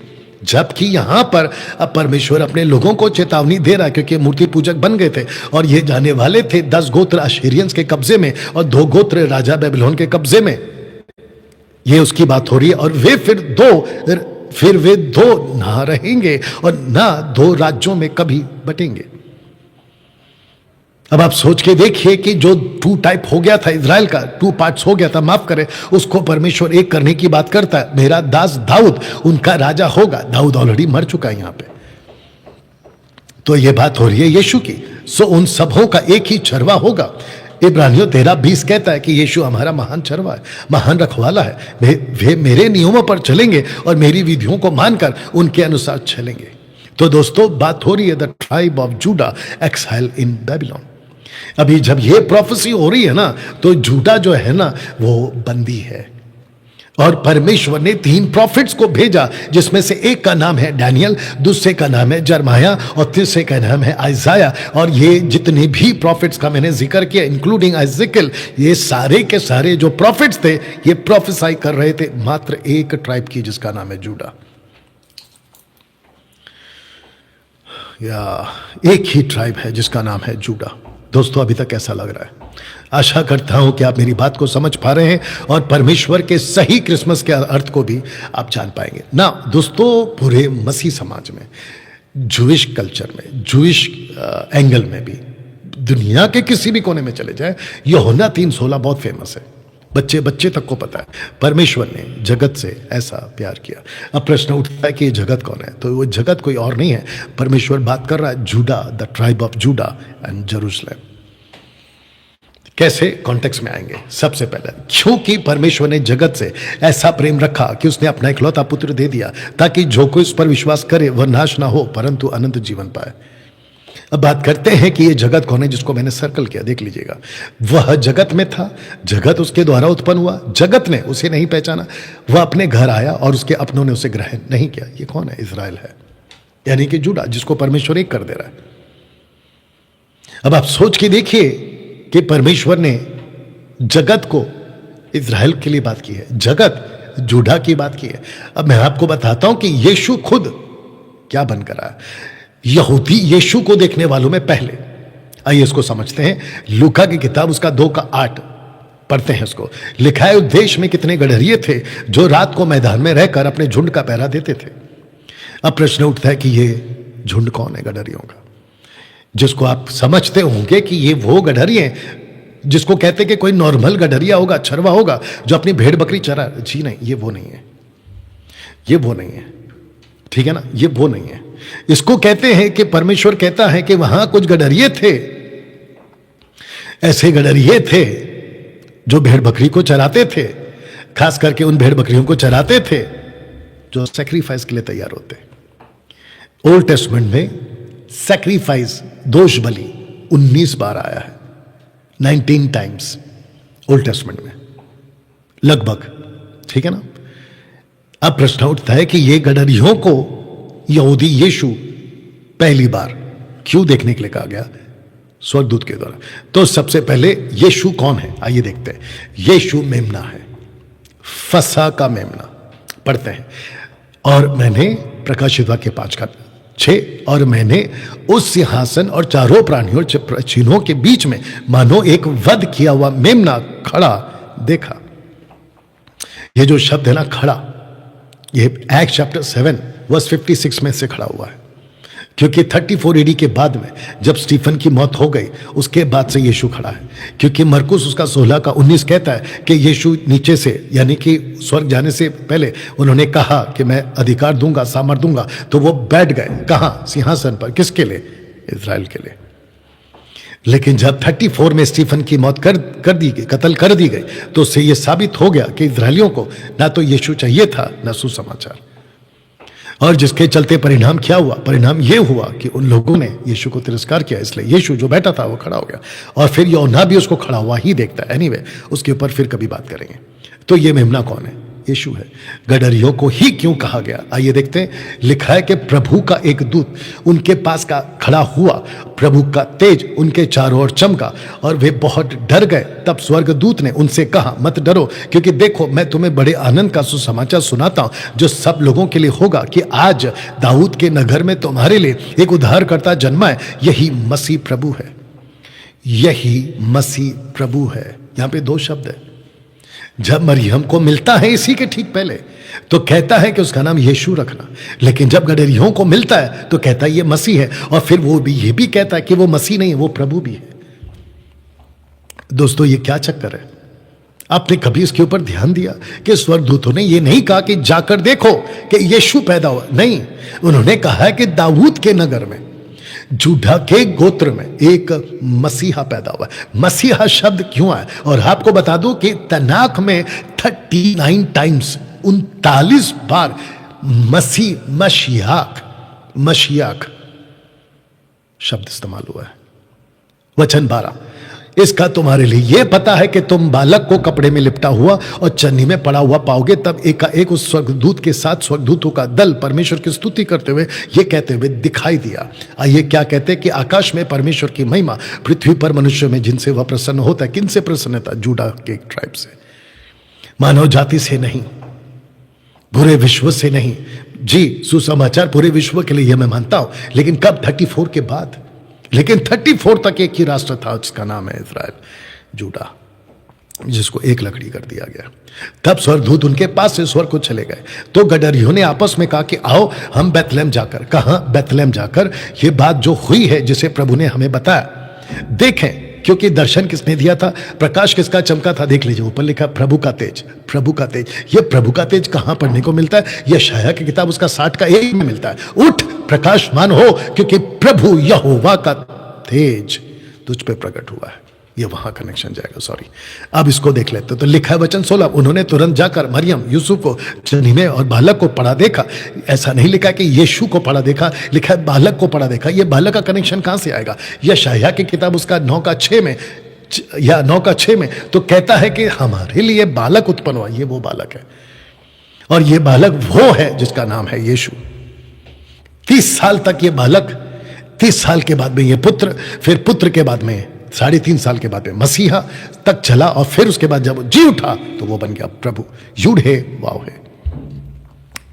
जबकि यहां पर अब परमेश्वर अपने लोगों को चेतावनी दे रहा है, क्योंकि मूर्ति पूजक बन गए थे और ये जाने वाले थे 10 गोत्र अशीरियंस के कब्जे में और 2 गोत्र राजा बेबीलोन के कब्जे में। ये उसकी बात हो रही है। और वे फिर वे दो ना रहेंगे और ना 2 राज्यों में कभी बटेंगे। अब आप सोच के देखिए कि जो 2 टाइप हो गया था इजराइल का, 2 पार्ट्स हो गया था, माफ करें, उसको परमेश्वर एक करने की बात करता है। मेरा दास दाऊद उनका राजा होगा। दाऊद ऑलरेडी मर चुका है यहां पे। तो यह बात हो रही है यीशु की। सो उन सबों का एक ही चरवा होगा। इब्रानियों 13:20 कहता है कि यीशु हमारा महान चरवा है, महान रखवाला है। वे मेरे नियमों पर चलेंगे और मेरी विधियों को मानकर उनके अनुसार चलेंगे। तो दोस्तों, बात हो रही है the tribe of Judah exile in Babylon. अभी जब ये प्रोफेसी हो रही है ना, तो जूडा जो है ना वो बंदी है। और परमेश्वर ने 3 प्रॉफिट्स को भेजा, जिसमें से एक का नाम है डैनियल, दूसरे का नाम है जरमाया और तीसरे का नाम है आइजाया। और ये जितने भी प्रॉफिट्स का मैंने जिक्र किया, इंक्लूडिंग एजेकिएल, ये सारे के सारे जो प्रॉफिट्स थे, ये प्रोफेसाई कर रहे थे मात्र एक ट्राइब की, जिसका नाम है जूडा। या एक ही ट्राइब है जिसका नाम है जूडा। दोस्तों, अभी तक कैसा लग रहा है? आशा करता हूं कि आप मेरी बात को समझ पा रहे हैं और परमेश्वर के सही क्रिसमस के अर्थ को भी आप जान पाएंगे ना। दोस्तों, पूरे मसीह समाज में, जूइश कल्चर में, जूइश एंगल में भी, दुनिया के किसी भी कोने में चले जाए, यूहन्ना 3:16 बहुत फेमस है। बच्चे बच्चे तक को पता है, परमेश्वर ने जगत से ऐसा प्यार किया। अब प्रश्न उठता है कि ये जगत कौन है? तो वो जगत कोई और नहीं है, परमेश्वर बात कर रहा है Judah, the tribe of Judah and Jerusalem. कैसे कॉन्टेक्स्ट में आएंगे? सबसे पहले, क्योंकि परमेश्वर ने जगत से ऐसा प्रेम रखा कि उसने अपना इकलौता पुत्र दे दिया, ताकि जो कोई उस पर विश्वास करे वह नाश ना हो परंतु अनंत जीवन पाए। अब बात करते हैं कि ये जगत कौन है, जिसको मैंने सर्कल किया, देख लीजिएगा। वह जगत में था, जगत उसके द्वारा उत्पन्न हुआ, जगत ने उसे नहीं पहचाना। वह अपने घर आया और उसके अपनों ने उसे ग्रहण नहीं किया। ये कौन है? इजराइल है, यानी कि जूडा, जिसको परमेश्वर एक कर दे रहा है। अब आप सोच के देखिए कि परमेश्वर ने जगत को इजराइल के लिए बात की है, जगत जूडा की बात की है। अब मैं आपको बताता हूं कि यीशु खुद क्या बनकर आया। यहूदी यीशु को देखने वालों में पहले, आइए इसको समझते हैं। लूका की किताब उसका 2:8 पढ़ते हैं। उसको लिखा है, उस देश में कितने गडरिये थे जो रात को मैदान में रहकर अपने झुंड का पहरा देते थे। अब प्रश्न उठता है कि ये झुंड कौन है गडरियों का, जिसको आप समझते होंगे कि ये वो गडरिये जिसको कहते कि कोई नॉर्मल गडरिया होगा, छरवा होगा, जो अपनी भेड़ बकरी चरा। जी नहीं, ये वो नहीं है, ये वो नहीं है, ठीक है ना, ये वो नहीं है। इसको कहते हैं कि परमेश्वर कहता है कि वहां कुछ गडरिये थे, ऐसे गडरिये थे जो भेड़ बकरी को चराते थे, खास करके उन भेड़ बकरियों को चराते थे जो सैक्रिफाइस के लिए तैयार होते। ओल्ड टेस्टमेंट में सैक्रिफाइस, दोष बलि 19 बार आया है, 19 टाइम्स ओल्ड टेस्टमेंट में लगभग, ठीक है ना। अब प्रश्न उठता है कि ये गडरियों को यहूदी यीशु पहली बार क्यों देखने के लिए कहा गया? स्वर्गदूत के द्वारा। तो सबसे पहले यीशु कौन है, आइए देखते हैं। यीशु मेमना है, फसह का मेमना पढ़ते हैं। और मैंने प्रकाशित वाक्य 5 का 6 और मैंने उस सिंहासन और चारों प्राणियों चिन्हों के बीच में मानो एक वध किया हुआ मेमना खड़ा देखा। ये जो शब्द है ना खड़ा, ये एक्ट चैप्टर 7 वर्स 56 में से खड़ा हुआ है, क्योंकि 34 AD के बाद में जब स्टीफन की मौत हो गई उसके बाद से यीशु खड़ा है। क्योंकि मरकुस उसका 16:19 कहता है कि यीशु नीचे से यानी कि स्वर्ग जाने से पहले उन्होंने कहा कि मैं अधिकार दूंगा, सामर्थ दूंगा, तो वो बैठ गए कहाँ? सिंहासन पर। किसके लिए? इज़राइल के लिए। लेकिन जब 34 में स्टीफन की मौत कर दी गई, कत्ल कर दी गई, तो उससे यह साबित हो गया कि इज़राइलियों को ना तो यीशु चाहिए था ना सुसमाचार। और जिसके चलते परिणाम क्या हुआ? परिणाम यह हुआ कि उन लोगों ने यीशु को तिरस्कार किया, इसलिए यीशु जो बैठा था वो खड़ा हो गया। और फिर यूहन्ना भी उसको खड़ा हुआ ही देखता है। एनीवे, उसके ऊपर फिर कभी बात करेंगे। तो ये मेमना कौन है? यीशु है। गडरियों को ही क्यों कहा गया? आइए देखते हैं। लिखा है कि प्रभु का एक दूत उनके पास का खड़ा हुआ, प्रभु का तेज उनके चारों ओर चमका और वे बहुत डर गए। तब स्वर्गदूत ने उनसे कहा, मत डरो, क्योंकि देखो मैं तुम्हें बड़े आनंद का सुसमाचार सुनाता हूं जो सब लोगों के लिए होगा, कि आज दाऊद के नगर में तुम्हारे लिए एक उद्धारकर्ता जन्मा है। यही मसीह प्रभु है। यही मसीह प्रभु है। यहां पे 2 शब्द है। जब मरियम को मिलता है इसी के ठीक पहले तो कहता है कि उसका नाम यीशु रखना, लेकिन जब गडरियों को मिलता है तो कहता है ये मसीह है। और फिर वो भी ये भी कहता है कि वो मसीह नहीं है, वो प्रभु भी है। दोस्तों, ये क्या चक्कर है? आपने कभी इसके ऊपर ध्यान दिया कि स्वर्गदूतों ने ये नहीं कहा कि जाकर देखो कि यीशु पैदा हुआ? नहीं, उन्होंने कहा है कि दाऊद के नगर में, जूडा के गोत्र में एक मसीहा पैदा हुआ है। मसीहा शब्द क्यों आया? और आपको बता दूं कि तनाक में 39 टाइम्स 39 बार मशीयाक शब्द इस्तेमाल हुआ है। वचन 12, इसका तुम्हारे लिए यह पता है कि तुम बालक को कपड़े में लिपटा हुआ और चन्नी में पड़ा हुआ पाओगे। तब एकाएक उस स्वर्गदूत के साथ स्वर्गदूतों का दल परमेश्वर की स्तुति करते हुए ये कहते हुए दिखाई दिया। आइए क्या कहते हैं कि आकाश में परमेश्वर की महिमा, पृथ्वी पर मनुष्य में जिनसे वह प्रसन्न होता है। किनसे प्रसन्न था? जूडा के ट्राइब से, मानव जाति से नहीं, पूरे विश्व से नहीं। जी, सुसमाचार पूरे विश्व के लिए यह मैं मानता हूं, लेकिन कब? 34 के बाद। लेकिन 34 तक एक ही राष्ट्र था जिसका नाम है इज़राइल, जूडा, जिसको एक लकड़ी कर दिया गया। तब स्वर्गदूत उनके पास से स्वर्ग को चले गए। तो गडरियों ने आपस में कहा कि आओ हम बैतलहम जाकर, कहां? बैतलहम जाकर ये बात जो हुई है जिसे प्रभु ने हमें बताया देखें। क्योंकि दर्शन किसने दिया था? प्रकाश किसका चमका था? देख लीजिए, ऊपर लिखा प्रभु का तेज, प्रभु का तेज। ये प्रभु का तेज कहां पढ़ने को मिलता है? यशायाह की किताब उसका 60 में मिलता है। उठ प्रकाशमान हो, क्योंकि प्रभु यहोवा का तेज तुझ पे प्रकट हुआ है। ये वहां कनेक्शन जाएगा, सॉरी। अब इसको देख लेते तो लिखा है वचन 16, उन्होंने तुरंत जाकर मरियम यूसुफ को चन्नी में और बालक को पड़ा देखा। ऐसा नहीं लिखा कि यीशु को पड़ा देखा, लिखा है बालक को पड़ा देखा। ये बालक का कनेक्शन कहां से आएगा? यशायाह की किताब उसका 9:6 में या 9:6 में तो कहता है कि हमारे लिए बालक उत्पन्न हुआ। ये वो बालक है, और ये बालक वो है जिसका नाम है यीशु। 30 साल तक ये बालक, 30 साल के बाद में ये पुत्र, फिर पुत्र के बाद में 3.5 साल के बाद में मसीहा तक चला, और फिर उसके बाद जब जी उठा तो वो बन गया प्रभु। यूड है वाव है।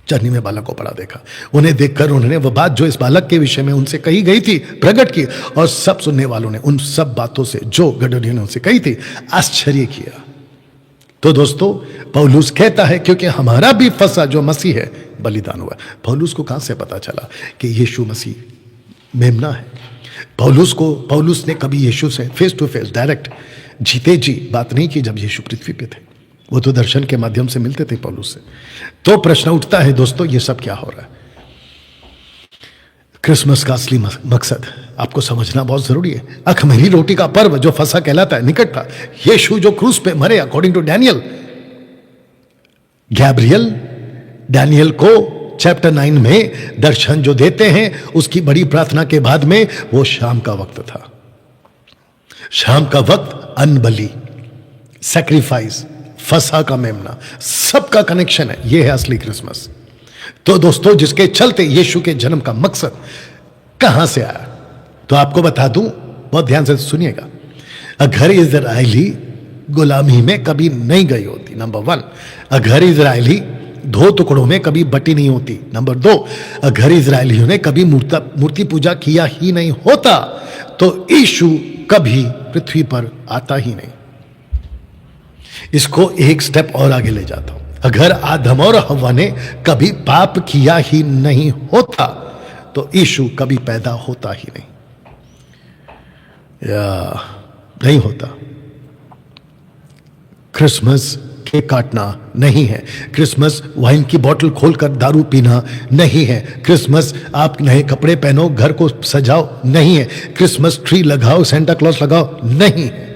चन्नी में बालक को पड़ा देखा। उन्हें देखकर उन्होंने वह बात जो इस बालक के विषय में उनसे कही गई थी प्रकट की, और सब सुनने वालों ने उन सब बातों से जो गडरियों ने उनसे कही थी आश्चर्य किया। तो दोस्तों, पौलुस कहता है क्योंकि हमारा भी फंसा जो मसीह है बलिदान हुआ। पौलुस को कहां से पता चला कि यीशु मसीह मेमना है? पौलुस ने कभी यीशु से फेस टू फेस डायरेक्ट जीते जी बात नहीं की जब यीशु पृथ्वी पे थे। वो तो दर्शन के माध्यम से मिलते थे पौलुस से। तो प्रश्न उठता है दोस्तों, ये सब क्या हो रहा है? क्रिसमस का असली मकसद आपको समझना बहुत जरूरी है। अखमीरी रोटी का पर्व जो फसह कहलाता है निकट था। यीशु जो क्रूस पे मरे, अकॉर्डिंग टू गैब्रियल डैनियल को चैप्टर 9 में दर्शन जो देते हैं, उसकी बड़ी प्रार्थना के बाद में वो शाम का वक्त था। शाम का वक्त अन्न बलि, सैक्रिफाइस, फसह का मेमना, सबका कनेक्शन है। ये है असली क्रिसमस। तो दोस्तों, जिसके चलते यीशु के जन्म का मकसद कहां से आया तो आपको बता दूं, बहुत ध्यान से सुनिएगा। अगर इजरायली गुलामी में कभी नहीं गई होती, नंबर 1, अगर इजरायली दो टुकड़ों में कभी बटी नहीं होती। नंबर 2, अगर इजरायलियों ने कभी मूर्ति पूजा किया ही नहीं होता तो यीशु कभी पृथ्वी पर आता ही नहीं। इसको एक स्टेप और आगे ले जाता हूं, अगर आदम और हव्वा ने कभी पाप किया ही नहीं होता तो यीशु कभी पैदा होता ही नहीं, या नहीं होता। क्रिसमस केक काटना नहीं है, क्रिसमस वाइन की बोतल खोलकर दारू पीना नहीं है, क्रिसमस आप नए कपड़े पहनो घर को सजाओ नहीं है, क्रिसमस ट्री लगाओ सेंटा क्लॉज लगाओ नहीं है।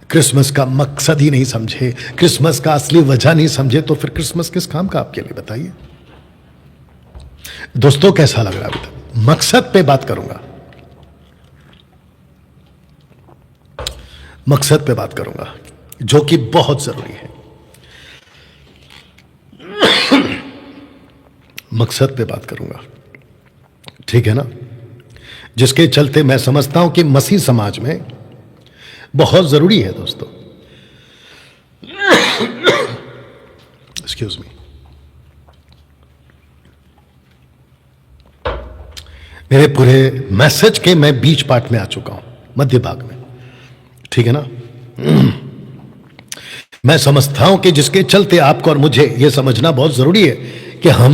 क्रिसमस का मकसद ही नहीं समझे, क्रिसमस का असली वजह नहीं समझे तो फिर क्रिसमस किस काम का आपके लिए, बताइए दोस्तों। कैसा लग रहा है अभी तक? मकसद पे बात करूंगा, मकसद पे बात करूंगा जो कि बहुत जरूरी है। मकसद पे बात करूंगा, ठीक है ना, जिसके चलते मैं समझता हूं कि मसीह समाज में बहुत जरूरी है दोस्तों। एक्सक्यूज मी, मेरे पूरे मैसेज के मैं बीच पार्ट में आ चुका हूं, मध्य भाग में, ठीक है ना। मैं समझता हूं कि जिसके चलते आपको और मुझे यह समझना बहुत जरूरी है कि हम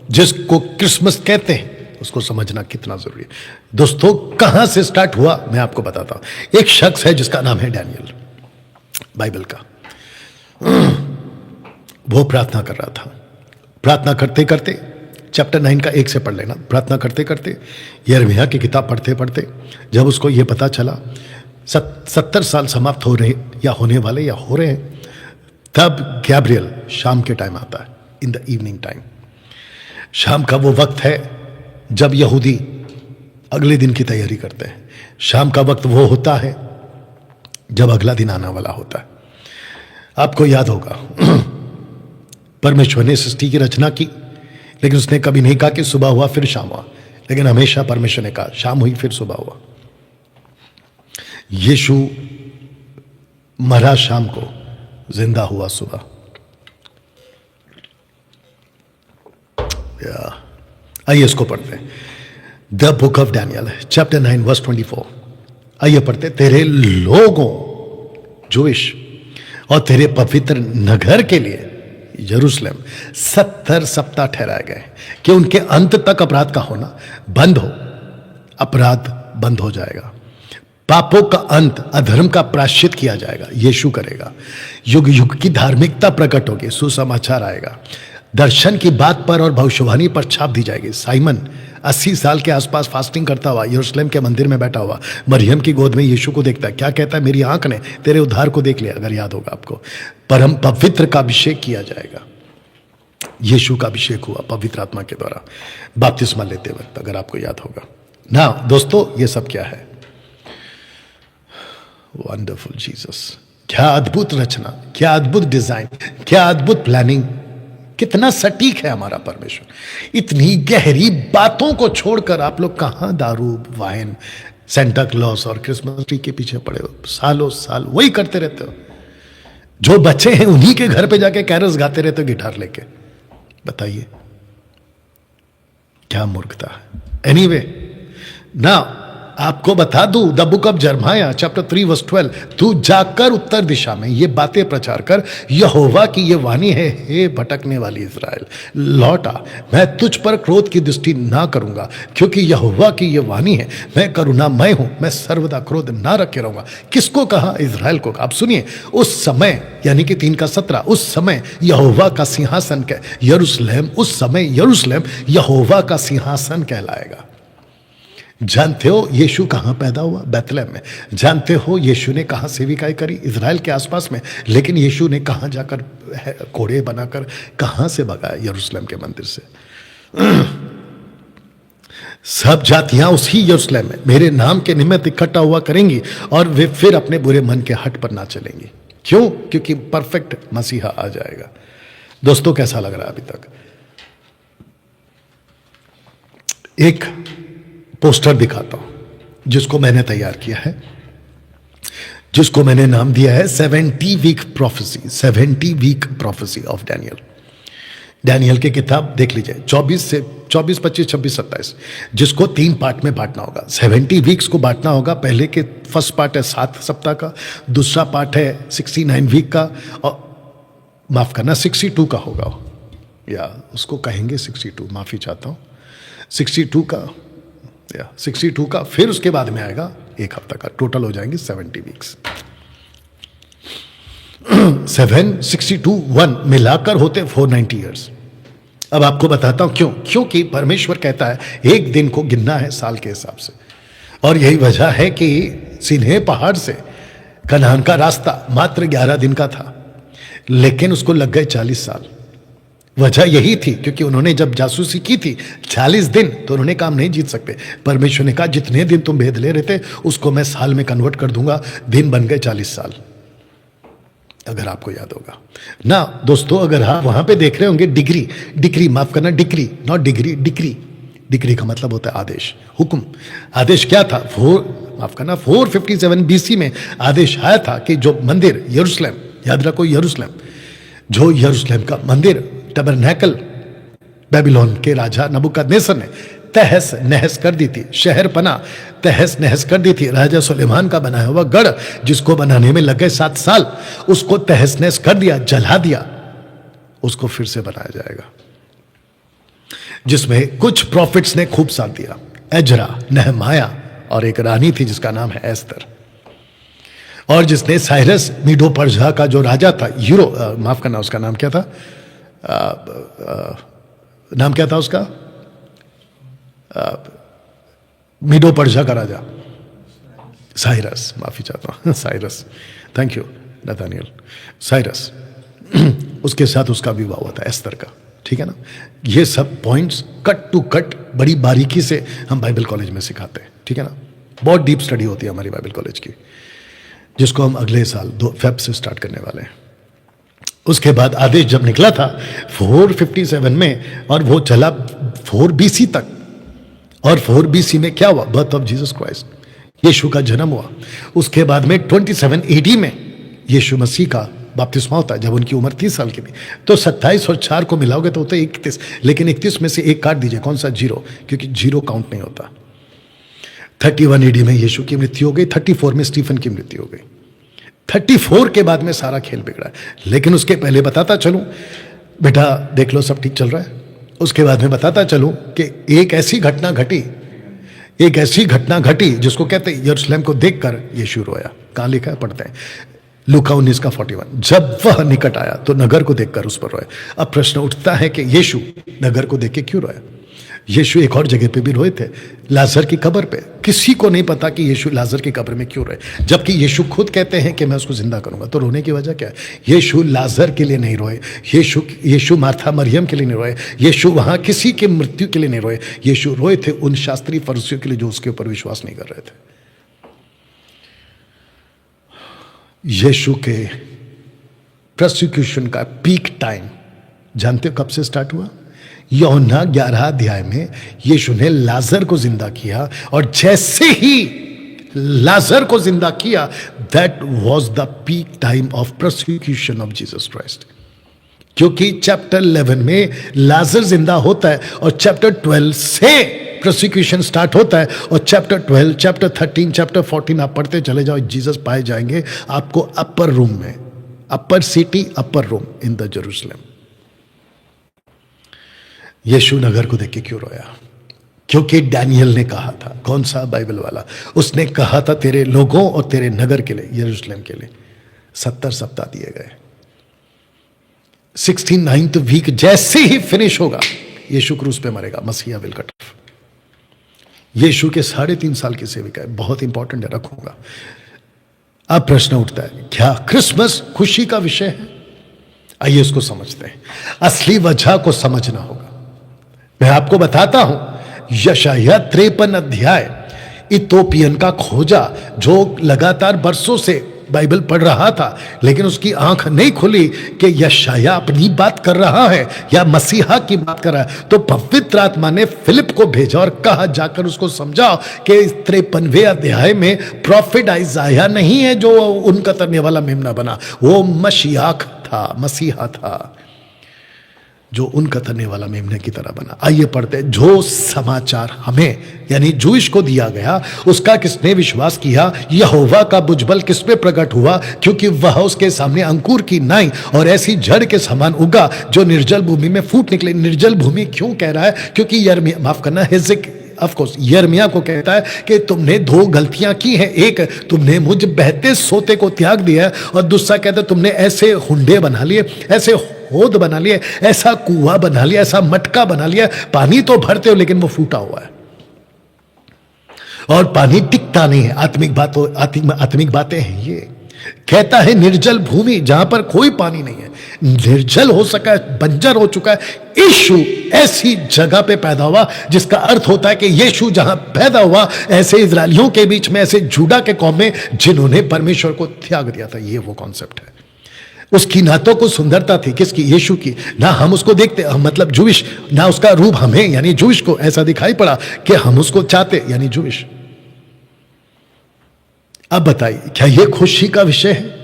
जिसको क्रिसमस कहते हैं उसको समझना कितना जरूरी है। दोस्तों कहां से स्टार्ट हुआ मैं आपको बताता हूं। एक शख्स है जिसका नाम है डैनियल, बाइबल का। वो प्रार्थना कर रहा था, प्रार्थना करते करते, चैप्टर 9 का 1 से पढ़ लेना, प्रार्थना करते करते यिर्मयाह की किताब पढ़ते पढ़ते जब उसको यह पता चला 70 साल समाप्त हो रहे या होने वाले या हो रहे हैं, तब गैब्रियल शाम के टाइम आता है, इन द इवनिंग टाइम। शाम का वो वक्त है जब यहूदी अगले दिन की तैयारी करते हैं। शाम का वक्त वो होता है जब अगला दिन आने वाला होता है। आपको याद होगा परमेश्वर ने सृष्टि की रचना की, लेकिन उसने कभी नहीं कहा कि सुबह हुआ फिर शाम हुआ, लेकिन हमेशा परमेश्वर ने कहा शाम हुई फिर सुबह हुआ। यीशु मरा शाम को, जिंदा हुआ सुबह। आइए इसको पढ़ते हैं, the book of Daniel chapter 9 verse 24। आइए पढ़ते। तेरे लोगों जोइश और तेरे पवित्र नगर के लिए यरूशलेम 70 सप्ताह ठहराए गए कि उनके अंत तक अपराध का होना बंद हो। अपराध बंद हो जाएगा, पापों का अंत, अधर्म का प्रायश्चित किया जाएगा, यीशु करेगा। युग युग की धार्मिकता प्रकट होगी, सुसमाचार आएगा, दर्शन की बात पर और भविष्यवाणी पर छाप दी जाएगी। साइमन 80 साल के आसपास फास्टिंग करता हुआ यरूशलेम के मंदिर में बैठा हुआ मरियम की गोद में यीशु को देखता है। क्या कहता है? मेरी आंख ने तेरे उद्धार को देख लिया, अगर याद होगा आपको। परम पवित्र का अभिषेक किया जाएगा। यीशु का अभिषेक हुआ पवित्र आत्मा के द्वारा बपतिस्मा लेते वक्त, अगर आपको याद होगा ना। दोस्तों ये सब क्या है? Wonderful Jesus. क्या अद्भुत रचना, क्या अद्भुत डिजाइन, क्या अद्भुत प्लानिंग, कितना सटीक है हमारा परमेश्वर। इतनी गहरी बातों को छोड़कर आप लोग कहां दारू, वाइन, सेंटा क्लॉज और क्रिसमस ट्री के पीछे पड़े हो। सालों साल वही करते रहते हो। जो बच्चे हैं उन्हीं के घर पे जाके कैरल्स गाते रहते हो गिटार लेके। बताइए क्या मूर्खता है। एनीवे ना, आपको बता दूं, the book of Jeremiah chapter 3 verse 12, तू जाकर उत्तर दिशा में ये बातें प्रचार कर, यहोवा की ये वाणी है, हे भटकने वाली इज़राइल, लौट आ, मैं तुझ पर क्रोध की दृष्टि ना करूंगा, क्योंकि यहोवा की ये वाणी है, मैं करुणामय हूं, मैं सर्वदा क्रोध ना रखे रहूंगा। किसको कहा? इज़राइल को। आप सुनिए, उस समय यानी कि 3 का 17, उस समय यहोवा का सिंहासन यरूशलेम, उस समय यरूशलेम यहोवा का सिंहासन कहलाएगा। जानते हो यीशु कहां पैदा हुआ? बैतलहम में। जानते हो यीशु ने कहां सेविकाई करी? इज़राइल के आसपास में। लेकिन यीशु ने कहां जाकर कोड़े बनाकर कहां से भगाया? यरूशलेम के मंदिर से। सब जातियां उसी यरूशलेम में मेरे नाम के निमित्त इकट्ठा हुआ करेंगी और वे फिर अपने बुरे मन के हट पर ना चलेंगी। क्यों? क्योंकि परफेक्ट मसीहा आ जाएगा। दोस्तों कैसा लग रहा है अभी तक? एक पोस्टर दिखाता हूं जिसको मैंने तैयार किया है। जिसको मैंने नाम दिया है 70 week prophecy, 70 week prophecy of Daniel. Daniel की किताब देख लीजिए, 24 से 24, 25, 26, 27, जिसको 3 पार्ट में बांटना होगा। 70 वीक्स को बांटना होगा। पहले के फर्स्ट पार्ट है 7 सप्ताह का, दूसरा पार्ट है 69 वीक का, और माफ करना 62 का होगा, या उसको कहेंगे 62, माफी चाहता हूँ, 62 का, या 62 का। फिर उसके बाद में आएगा 1 हफ्ता का, टोटल हो जाएंगे 70 वीक्स। 7, 62, 1 मिलाकर होते 490 ईयर्स। अब आपको बताता हूं क्यों। क्योंकि परमेश्वर कहता है एक दिन को गिनना है साल के हिसाब से, और यही वजह है कि सीधे पहाड़ से कनान का रास्ता मात्र 11 दिन का था, लेकिन उसको लग गए 40 साल। वजह यही थी क्योंकि उन्होंने जब जासूसी की थी 40 दिन, तो उन्होंने काम नहीं जीत सकते। परमेश्वर ने कहा जितने दिन तुम भेद ले रहे थे उसको मैं साल में कन्वर्ट कर दूंगा। दिन बन गए 40 साल, अगर आपको याद होगा ना दोस्तों। अगर आप वहां पे देख रहे होंगे डिक्री, माफ करना डिक्री, नॉट डिग्री, डिक्री का मतलब होता है आदेश, हुक्म। आदेश क्या था? 457 बीसी में आदेश आया था कि जो मंदिर यरूशलेम, याद रखो यरूशलेम, जो यरूशलेम का मंदिर टबरनैकल बेबीलोन के राजा नबूकदनेस्सर ने तहस नहस कर दी थी, शहर पना तहस नहस कर दी थी। राजा सुलेमान का बनाया हुआ गढ़, जिसको बनाने में लगे 7 साल, उसको तहस नहस कर दिया, जला दिया। उसको फिर से बनाया जाएगा, जिसमें कुछ प्रॉफिट्स ने खूब साथ दिया, एजरा, नहमाया, और एक रानी थी जिसका नाम है एस्तर, और जिसने साइरस मीडो पर्शिया का जो राजा था, माफ करना उसका नाम क्या था, नाम क्या था उसका, मीडो पर्शिया का राजा साइरस, माफी चाहता हूं, Cyrus, thank you Nathaniel, Cyrus, उसके साथ उसका विवाह हुआ था एस्तर का, ठीक है ना। ये सब पॉइंट्स कट टू कट बड़ी बारीकी से हम बाइबल कॉलेज में सिखाते हैं, ठीक है ना। बहुत डीप स्टडी होती है हमारी बाइबल कॉलेज की, जिसको हम अगले साल 2 फेब से स्टार्ट करने वाले हैं। उसके बाद आदेश जब निकला था 457 में, और वो चला 4 BC तक, और 4 BC में क्या हुआ? बर्थ ऑफ जीसस क्राइस्ट, यीशु का जन्म हुआ। उसके बाद में 27 AD में यीशु मसीह का बपतिस्मा होता है, जब उनकी उम्र 30 साल की थी। तो 27 और 4 को मिलाओगे तो होता है 31, लेकिन 31 में से 1 काट दीजिए, कौन सा? 0, क्योंकि 0 काउंट नहीं होता। 31 AD में यीशु की मृत्यु हो गई, 34 में स्टीफन की मृत्यु हो गई। 34 के बाद में सारा खेल बिगड़ा। लेकिन उसके पहले बताता चलूं, बेटा देख लो सब ठीक चल रहा है। उसके बाद में बताता चलूं कि एक ऐसी घटना घटी जिसको कहते हैं यरूशलेम को देखकर यीशु रोया। कहां लिखा है? पढ़ते हैं लूका 19 का 41। जब वह निकट आया तो नगर को देखकर उस पर रोया। अब प्रश्न उठता है कि यीशु नगर को देख के क्यों रोया? यीशु एक और जगह पे भी रोए थे, लाजर की कब्र पे। किसी को नहीं पता कि यीशु लाजर की कब्र में क्यों रोए, जबकि यीशु खुद कहते हैं कि मैं उसको जिंदा करूंगा। तो रोने की वजह क्या है? यीशु लाजर के लिए नहीं रोए, यीशु मार्था मरियम के लिए नहीं रोए, यीशु वहां किसी की मृत्यु के लिए नहीं रोए। यीशु रोए थे उन शास्त्री फरीसियों के लिए जो उसके ऊपर विश्वास नहीं कर रहे थे। यीशु के प्रोसिक्यूशन का पीक टाइम जानते हो कब से स्टार्ट हुआ? यूहन्ना 11 अध्याय में यीशु ने लाजर को जिंदा किया, और जैसे ही लाजर को जिंदा किया, that was the peak time of prosecution of Jesus Christ. क्योंकि चैप्टर 11 में लाजर जिंदा होता है, और चैप्टर 12 से प्रोसिक्यूशन स्टार्ट होता है, और चैप्टर 12, चैप्टर 13, चैप्टर 14 आप पढ़ते चले जाओ, जीसस पाए जाएंगे आपको अपर रूम में, upper city, upper room in the Jerusalem. Yeshu नगर को देख के क्यों रोया? क्योंकि डैनियल ने कहा था, कौन सा? बाइबल वाला। उसने कहा था तेरे लोगों और तेरे नगर के लिए, यरूशलेम के लिए 70 सप्ताह दिए गए। 69th वीक जैसे ही फिनिश होगा, यीशु क्रूस पे मरेगा, मसीहा विल कट ऑफ। यीशु के 3.5 साल की सेविका है, बहुत इंपॉर्टेंट है, रखूंगा। अब प्रश्न उठता है, क्या क्रिसमस खुशी का विषय है? आइए इसको समझते हैं। असली वजह को समझना होगा। मैं आपको बताता हूं, यशायाह 53 अध्याय इथोपियन का खोजा, जो लगातार बरसों से बाइबल पढ़ रहा था, लेकिन उसकी आंख नहीं खुली कि यशाया अपनी बात कर रहा है या मसीहा की बात कर रहा है। तो पवित्र आत्मा ने फिलिप को भेजा और कहा, जाकर उसको समझाओ कि 53वें अध्याय में प्रॉफिट आइजाया नहीं है जो उनका तरने वाला मेमना बना, वो मसीहा था जो उनका तरने वाला मेमने की तरह बना। आइए पढ़ते, जो समाचार हमें यानी जूश को दिया गया उसका किसने विश्वास किया? यहोवा का बुजबल किस पे प्रकट हुआ? क्योंकि वह उसके सामने अंकुर की नाई और ऐसी जड़ के समान उगा जो निर्जल भूमि में फूट निकले। निर्जल भूमि क्यों कह रहा है? क्योंकि यिर्मयाह, माफ करना, ऑफकोर्स यिर्मयाह को कहता है कि तुमने दो गलतियां की हैं। एक, तुमने मुझ बहते सोते को त्याग दिया है, और दूसरा कहता है तुमने ऐसे हुंडे बना लिए, ऐसे होद बना लिए, ऐसा कुआं बना लिया, ऐसा मटका बना लिया, पानी तो भरते हो लेकिन वो फूटा हुआ है और पानी टिकता नहीं है। आत्मिक बातें हैं ये। कहता है निर्जल भूमि जहां पर कोई पानी नहीं है, निर्जल हो सका है, बंजर हो चुका है। यीशु ऐसी जगह पे पैदा हुआ जिसका अर्थ होता है कि यीशु जहां पैदा हुआ ऐसे इजरायलियों के बीच में, ऐसे जूडा के कौम में जिन्होंने परमेश्वर को त्याग दिया था। ये वो कॉन्सेप्ट है। उसकी ना तो कुछ सुंदरता थी, किसकी? यीशु की। ना हम उसको देखते, हम मतलब जूश, ना उसका रूप हमें यानी जूश को ऐसा दिखाई पड़ा कि हम उसको चाहते यानी जूश। अब बताइए, क्या यह खुशी का विषय है?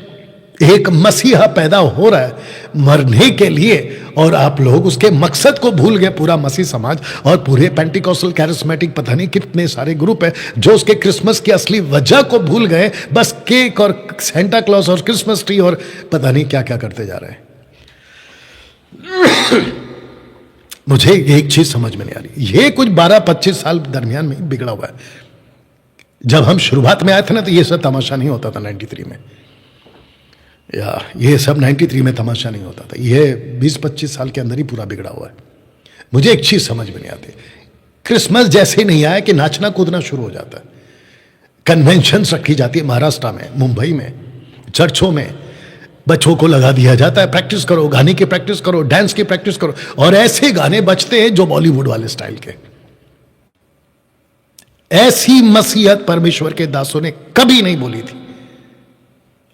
एक मसीहा पैदा हो रहा है मरने के लिए, और आप लोग उसके मकसद को भूल गए। पूरा मसीह समाज और पूरे पेंटिकॉस्टल कैरिस्मेटिक पता नहीं कितने सारे ग्रुप है जो उसके क्रिसमस की असली वजह को भूल गए। बस केक और सेंटा क्लॉज और क्रिसमस ट्री और पता नहीं क्या क्या करते जा रहे हैं। मुझे एक चीज समझ में नहीं आ रही, ये कुछ 12-25 साल दरमियान में बिगड़ा हुआ है। जब हम शुरुआत में आए थे ना तो ये सब तमाशा नहीं होता था 93 में, या ये सब 93 में तमाशा नहीं होता था। ये 20-25 साल के अंदर ही पूरा बिगड़ा हुआ है। मुझे एक चीज समझ में नहीं आती, क्रिसमस जैसे ही नहीं आया कि नाचना कूदना शुरू हो जाता है। कन्वेंशंस रखी जाती है महाराष्ट्र में, मुंबई में, चर्चों में बच्चों को लगा दिया जाता है, प्रैक्टिस करो, गाने की प्रैक्टिस करो, डांस की प्रैक्टिस करो, और ऐसे गाने बजते हैं जो बॉलीवुड वाले स्टाइल के। ऐसी मसीहत परमेश्वर के दासों ने कभी नहीं बोली थी।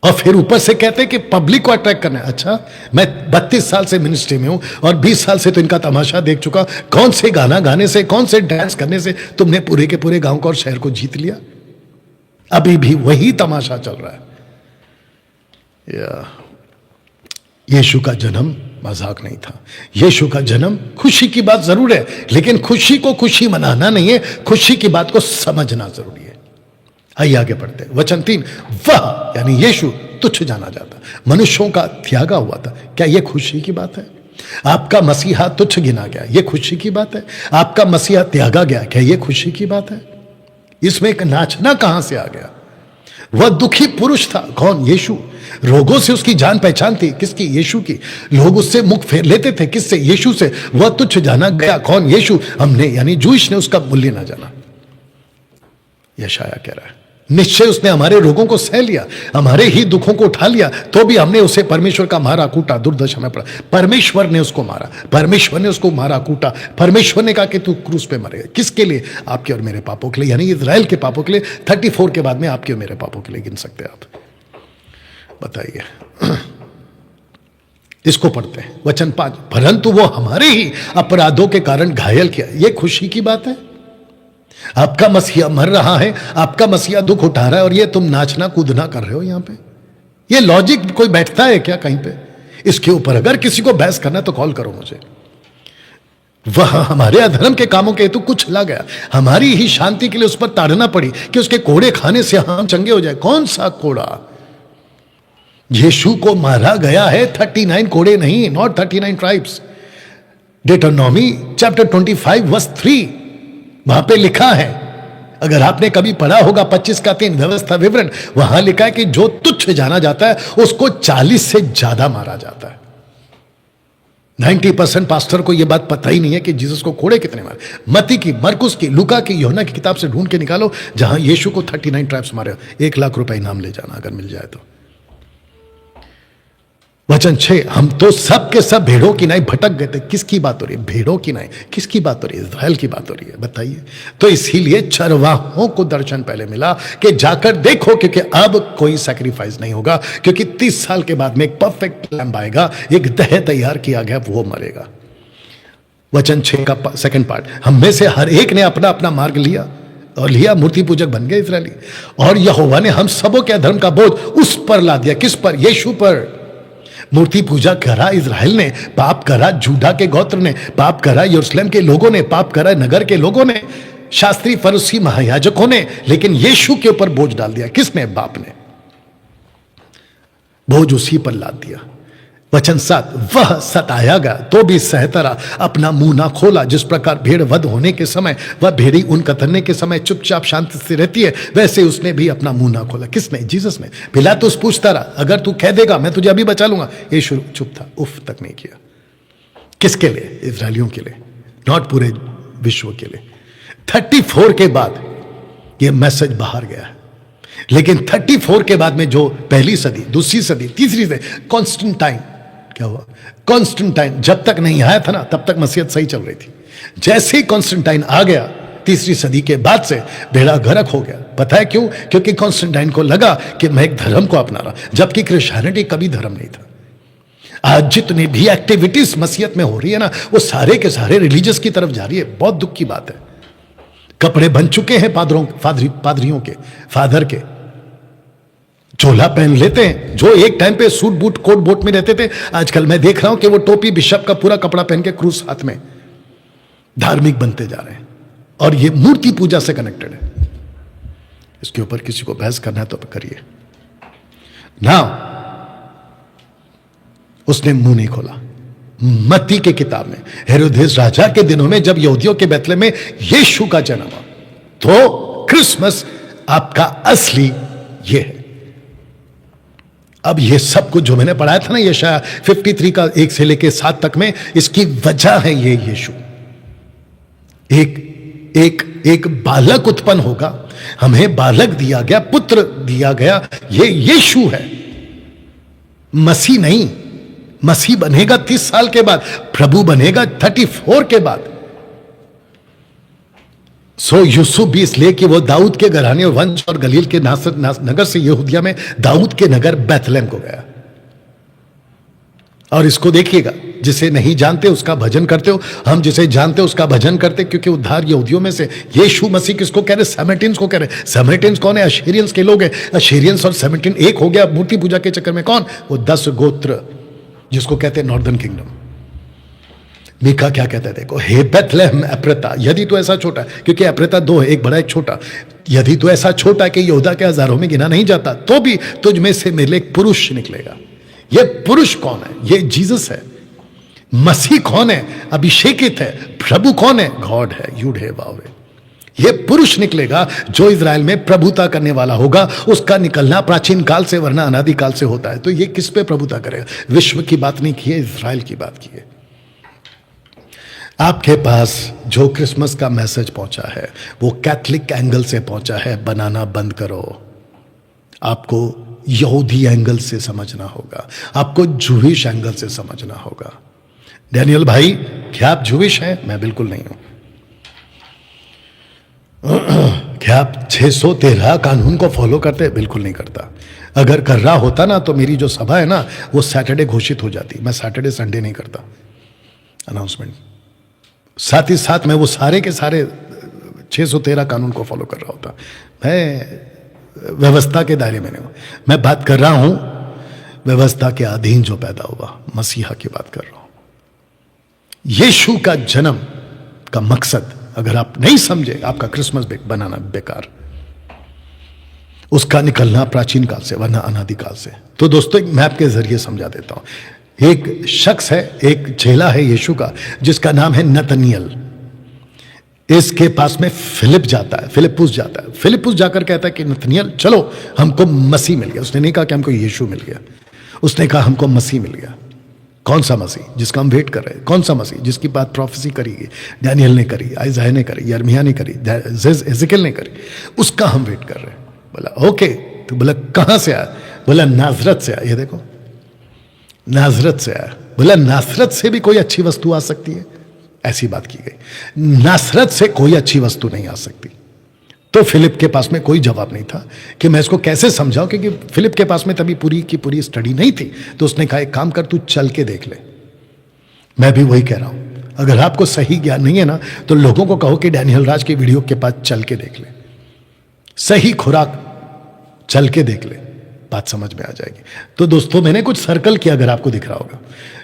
और फिर ऊपर से कहते हैं कि पब्लिक को अट्रैक्ट करना है। अच्छा, मैं 32 साल से मिनिस्ट्री में हूं और 20 साल से तो इनका तमाशा देख चुका। कौन से गाना गाने से, कौन से डांस करने से तुमने पूरे के पूरे गांव को और शहर को जीत लिया? अभी भी वही तमाशा चल रहा है। यीशु का जन्म मजाक नहीं था। यीशु का जन्म खुशी की बात जरूर है, लेकिन खुशी को खुशी मनाना नहीं है, खुशी की बात को समझना जरूरी है। आइए आगे पढ़ते हैं। वचन 3, वह यानी यीशु तुच्छ जाना जाता, मनुष्यों का त्यागा हुआ था। क्या यह खुशी की बात है? आपका मसीहा तुच्छ गिना गया, यह खुशी की बात है? आपका मसीहा त्यागा गया, क्या यह खुशी की बात है? इसमें एक नाचना कहां से आ गया? वह दुखी पुरुष था, कौन? यीशु। रोगों से उसकी जान पहचान थी, किसकी? यीशु की। लोग उससे मुख फेर लेते थे, किससे? यीशु से। वह तुच्छ जाना गया, कौन? यीशु। हमने यानी जूश ने उसका मूल्य ना जाना। यशाया कह रहा है, निश्चय उसने हमारे रोगों को सह लिया, हमारे ही दुखों को उठा लिया, तो भी हमने उसे परमेश्वर का मारा कूटा, दुर्दशा में पड़ा। परमेश्वर ने उसको मारा, परमेश्वर ने उसको मारा कूटा। परमेश्वर ने कहा कि तू क्रूस पे मरेगा। किसके लिए? आपके और मेरे पापों के लिए, यानी इजराइल के पापों के लिए। 34 के बाद में आपके और मेरे पापों के लिए गिन सकते हैं आप। बताइए, इसको पढ़ते हैं। वचन 5, परंतु वो हमारे ही अपराधों के कारण घायल किया। यह खुशी की बात है? आपका मसीहा मर रहा है, आपका मसीहा दुख उठा रहा है, और ये तुम नाचना कूदना कर रहे हो यहां पे? ये लॉजिक कोई बैठता है क्या कहीं पे? इसके ऊपर अगर किसी को बहस करना तो कॉल करो मुझे। वह हमारे अधर्म के कामों के हेतु कुछ ला गया, हमारी ही शांति के लिए उस पर ताड़ना पड़ी कि उसके कोड़े खाने से हम चंगे हो जाए। कौन सा कोड़ा? यीशु को मारा गया है 39 कोड़े नहीं, नॉट 39 ट्राइब्स। डिटरनॉमी चैप्टर 25 वर्स 3 वहां पे लिखा है, अगर आपने कभी पढ़ा होगा 25 का 3 व्यवस्था विवरण, वहां लिखा है कि जो तुच्छ जाना जाता है उसको 40 से ज्यादा मारा जाता है। 90% पास्टर को यह बात पता ही नहीं है कि जीसस को कोड़े कितने मारे। मती की, मरकुस की, लूका की, यूहन्ना की किताब से ढूंढ के निकालो जहां यीशु को 39 ट्राइब्स मारे। 1 लाख रुपए इनाम ले जाना अगर मिल जाए तो। वचन 6, हम तो सब के सब भेड़ों की नाई भटक गए थे। किसकी बात हो रही है? भेड़ों की नाई। किसकी बात हो रही है? इस्राएल की बात हो रही है। बताइए। तो इसीलिए चरवाहों को दर्शन पहले मिला कि जाकर देखो, क्योंकि अब कोई सैक्रिफाइस नहीं होगा, क्योंकि 30 साल के बाद में एक परफेक्ट लैम्ब आएगा, एक दह तैयार किया गया, वो मरेगा। वचन 6 का सेकंड पार्ट, हम में से हर एक ने अपना अपना मार्ग लिया और लिया, मूर्ति पूजक बन गए इस्राएली, और यहोवा ने हम सबों के अधर्म का बोझ उस पर ला दिया। किस पर? यीशु पर। मूर्ति पूजा करा इज़राइल ने, पाप करा जूडा के गोत्र ने, पाप करा यरूशलेम के लोगों ने, पाप करा नगर के लोगों ने, शास्त्री फरीसी महायाजकों ने, लेकिन यीशु के ऊपर बोझ डाल दिया। किसने? बाप ने। बोझ उसी पर लाद दिया। वचन 7, वह सताया गया तो भी सहता रहा, अपना मुंह ना खोला। जिस प्रकार भेड़ वध होने के समय वह भेड़ी ऊन कतरने के समय चुपचाप शांति से रहती है, वैसे उसने भी अपना मुंह ना खोला। किसने? जीसस ने। पिलातुस पूछता रहा, अगर तू कह देगा मैं तुझे अभी बचा लूंगा। यीशु चुप था, उफ तक नहीं किया। किसके लिए? इस्राएलियों के लिए, नॉट पूरे विश्व के लिए। 34 के बाद यह मैसेज बाहर गया है, लेकिन 34 के बाद में जो पहली सदी, दूसरी सदी, तीसरी सदी, कॉन्स्टेंटाइन, क्या हुआ? कॉन्स्टेंटाइन जब तक नहीं आया था ना, तब तक मसीहत सही चल रही थी। जैसे ही कॉन्स्टेंटाइन आ गया, तीसरी सदी के बाद से बेड़ा गर्क हो गया। पता है क्यों? क्योंकि कॉन्स्टेंटाइन को लगा कि मैं एक धर्म को अपना रहा, जबकि क्रिश्चियनिटी कभी धर्म नहीं था। आज जितनी भी एक्टिविटीज मसीहत में हो रही है ना, वो सारे के सारे रिलीजियस की तरफ जा रही है। बहुत दुख की बात है। कपड़े बन चुके हैं पादरियों के, फादर के, चोला पहन लेते हैं। जो एक टाइम पे सूट बूट कोट बोट में रहते थे, आजकल मैं देख रहा हूं कि वो टोपी बिशप का पूरा कपड़ा पहन के क्रूस हाथ में धार्मिक बनते जा रहे हैं, और ये मूर्ति पूजा से कनेक्टेड है। इसके ऊपर किसी को बहस करना है तो करिए ना। उसने मुंह नहीं खोला। मत्ती के किताब में हेरोदेस राजा के दिनों में जब यहूदियों के बैतलहम में यीशु का जन्म हुआ, तो क्रिसमस आपका असली ये है। अब ये सब कुछ जो मैंने पढ़ाया था ना, यशायाह 53 का 1 से लेकर 7 तक में, इसकी वजह है ये यीशु। एक बालक उत्पन्न होगा, हमें बालक दिया गया, पुत्र दिया गया, ये यीशु है, मसीह नहीं। मसीह बनेगा 30 साल के बाद, प्रभु बनेगा 34 के बाद। सो यूसुफ भी इसलिए कि वो दाऊद के घराने और वंश और गलील के नगर से यहूदिया में दाऊद के नगर बैतलहम को गया। और इसको देखिएगा, जिसे नहीं जानते उसका भजन करते हो, हम जिसे जानते हो उसका भजन करते, क्योंकि उद्धार यहूदियों में से। यीशु मसीह किसको कह रहे? सेमेटियंस को कह रहे। सेमेटियंस कौन है? अशीरियंस के लोग हैं। अशीरियंस और सेमेटियन एक हो गया मूर्ति पूजा के चक्कर में। कौन? वो 10 गोत्र, जिसको कहते हैं नॉर्दर्न किंगडम। मीका क्या कहता है? देखो, हे बैतलहम एफ्राता, यदि तो ऐसा छोटा, क्योंकि एफ्राता 2 है, एक बड़ा एक छोटा, यदि तो ऐसा छोटा कि यहूदा के हजारों में गिना नहीं जाता, तो भी तुझ में से मेरे लिए एक पुरुष निकलेगा। ये पुरुष कौन है? ये जीसस है। मसीह कौन है? अभिषेकित है। प्रभु कौन है? गॉड है, यूड है वाव है। ये पुरुष निकलेगा जो इज़राइल में प्रभुता करने वाला होगा। उसका निकलना प्राचीन काल से, वरना अनादि काल से होता है। तो ये किस पे प्रभुता करेगा? विश्व की बात नहीं की है, इज़राइल की बात की है। आपके पास जो क्रिसमस का मैसेज पहुंचा है वो कैथलिक एंगल से पहुंचा है। बनाना बंद करो। आपको यहूदी एंगल से समझना होगा, आपको जूविश एंगल से समझना होगा। डैनियल भाई, क्या आप जूविश हैं? मैं बिल्कुल नहीं हूं। क्या आप 613 कानून को फॉलो करते? बिल्कुल नहीं करता। अगर कर रहा होता ना, तो मेरी जो सभा है ना, वो सैटरडे घोषित हो जाती। मैं सैटरडे संडे नहीं करता अनाउंसमेंट। साथ ही साथ मैं वो सारे के सारे 613 कानून को फॉलो कर रहा होता। मैं व्यवस्था के दायरे में नहीं हूं। मैं बात कर रहा हूं व्यवस्था के अधीन जो पैदा हुआ, मसीहा की बात कर रहा हूं। यीशु का जन्म का मकसद अगर आप नहीं समझे, आपका क्रिसमस बनाना बेकार। उसका निकलना प्राचीन काल से, वरना अनादि काल से। तो दोस्तों, एक मैप के जरिए समझा देता हूं। एक शख्स है, एक चेला है यीशु का, जिसका नाम है नतनियल। इसके पास में फिलिप जाता है, फिलिपुस जाता है। फिलिपुस जाकर कहता है कि नतनियल चलो, हमको मसीह मिल गया। उसने नहीं कहा कि हमको यीशु मिल गया, उसने कहा हमको मसीह मिल गया। कौन सा मसीह? जिसका हम वेट कर रहे हैं। कौन सा मसीह? जिसकी बात प्रोफेसी करी, डैनियल ने करी, आइज़ाया ने करी, यिर्मयाह ने करी, एजेकिएल ने करी, उसका हम वेट कर रहे हैं। बोला ओके। तो बोला कहां से आया? बोला नाजरत से आया। ये देखो, नासरत से आया। बोला नासरत से भी कोई अच्छी वस्तु आ सकती है? ऐसी बात की गई। नासरत से कोई अच्छी वस्तु नहीं आ सकती। तो फिलिप के पास में कोई जवाब नहीं था कि मैं इसको कैसे समझाऊं, क्योंकि फिलिप के पास में तभी पूरी की पूरी स्टडी नहीं थी। तो उसने कहा एक काम कर, तू चल के देख ले। मैं भी वही कह रहा हूं, अगर आपको सही ज्ञान नहीं है ना, तो लोगों को कहो कि डैनियल राज की वीडियो के पास चल के देख ले, सही खुराक चल के देख ले, बात समझ में आ जाएगी। तो दोस्तों मैंने कुछ सर्कल किया, अगर आपको दिख रहा होगा,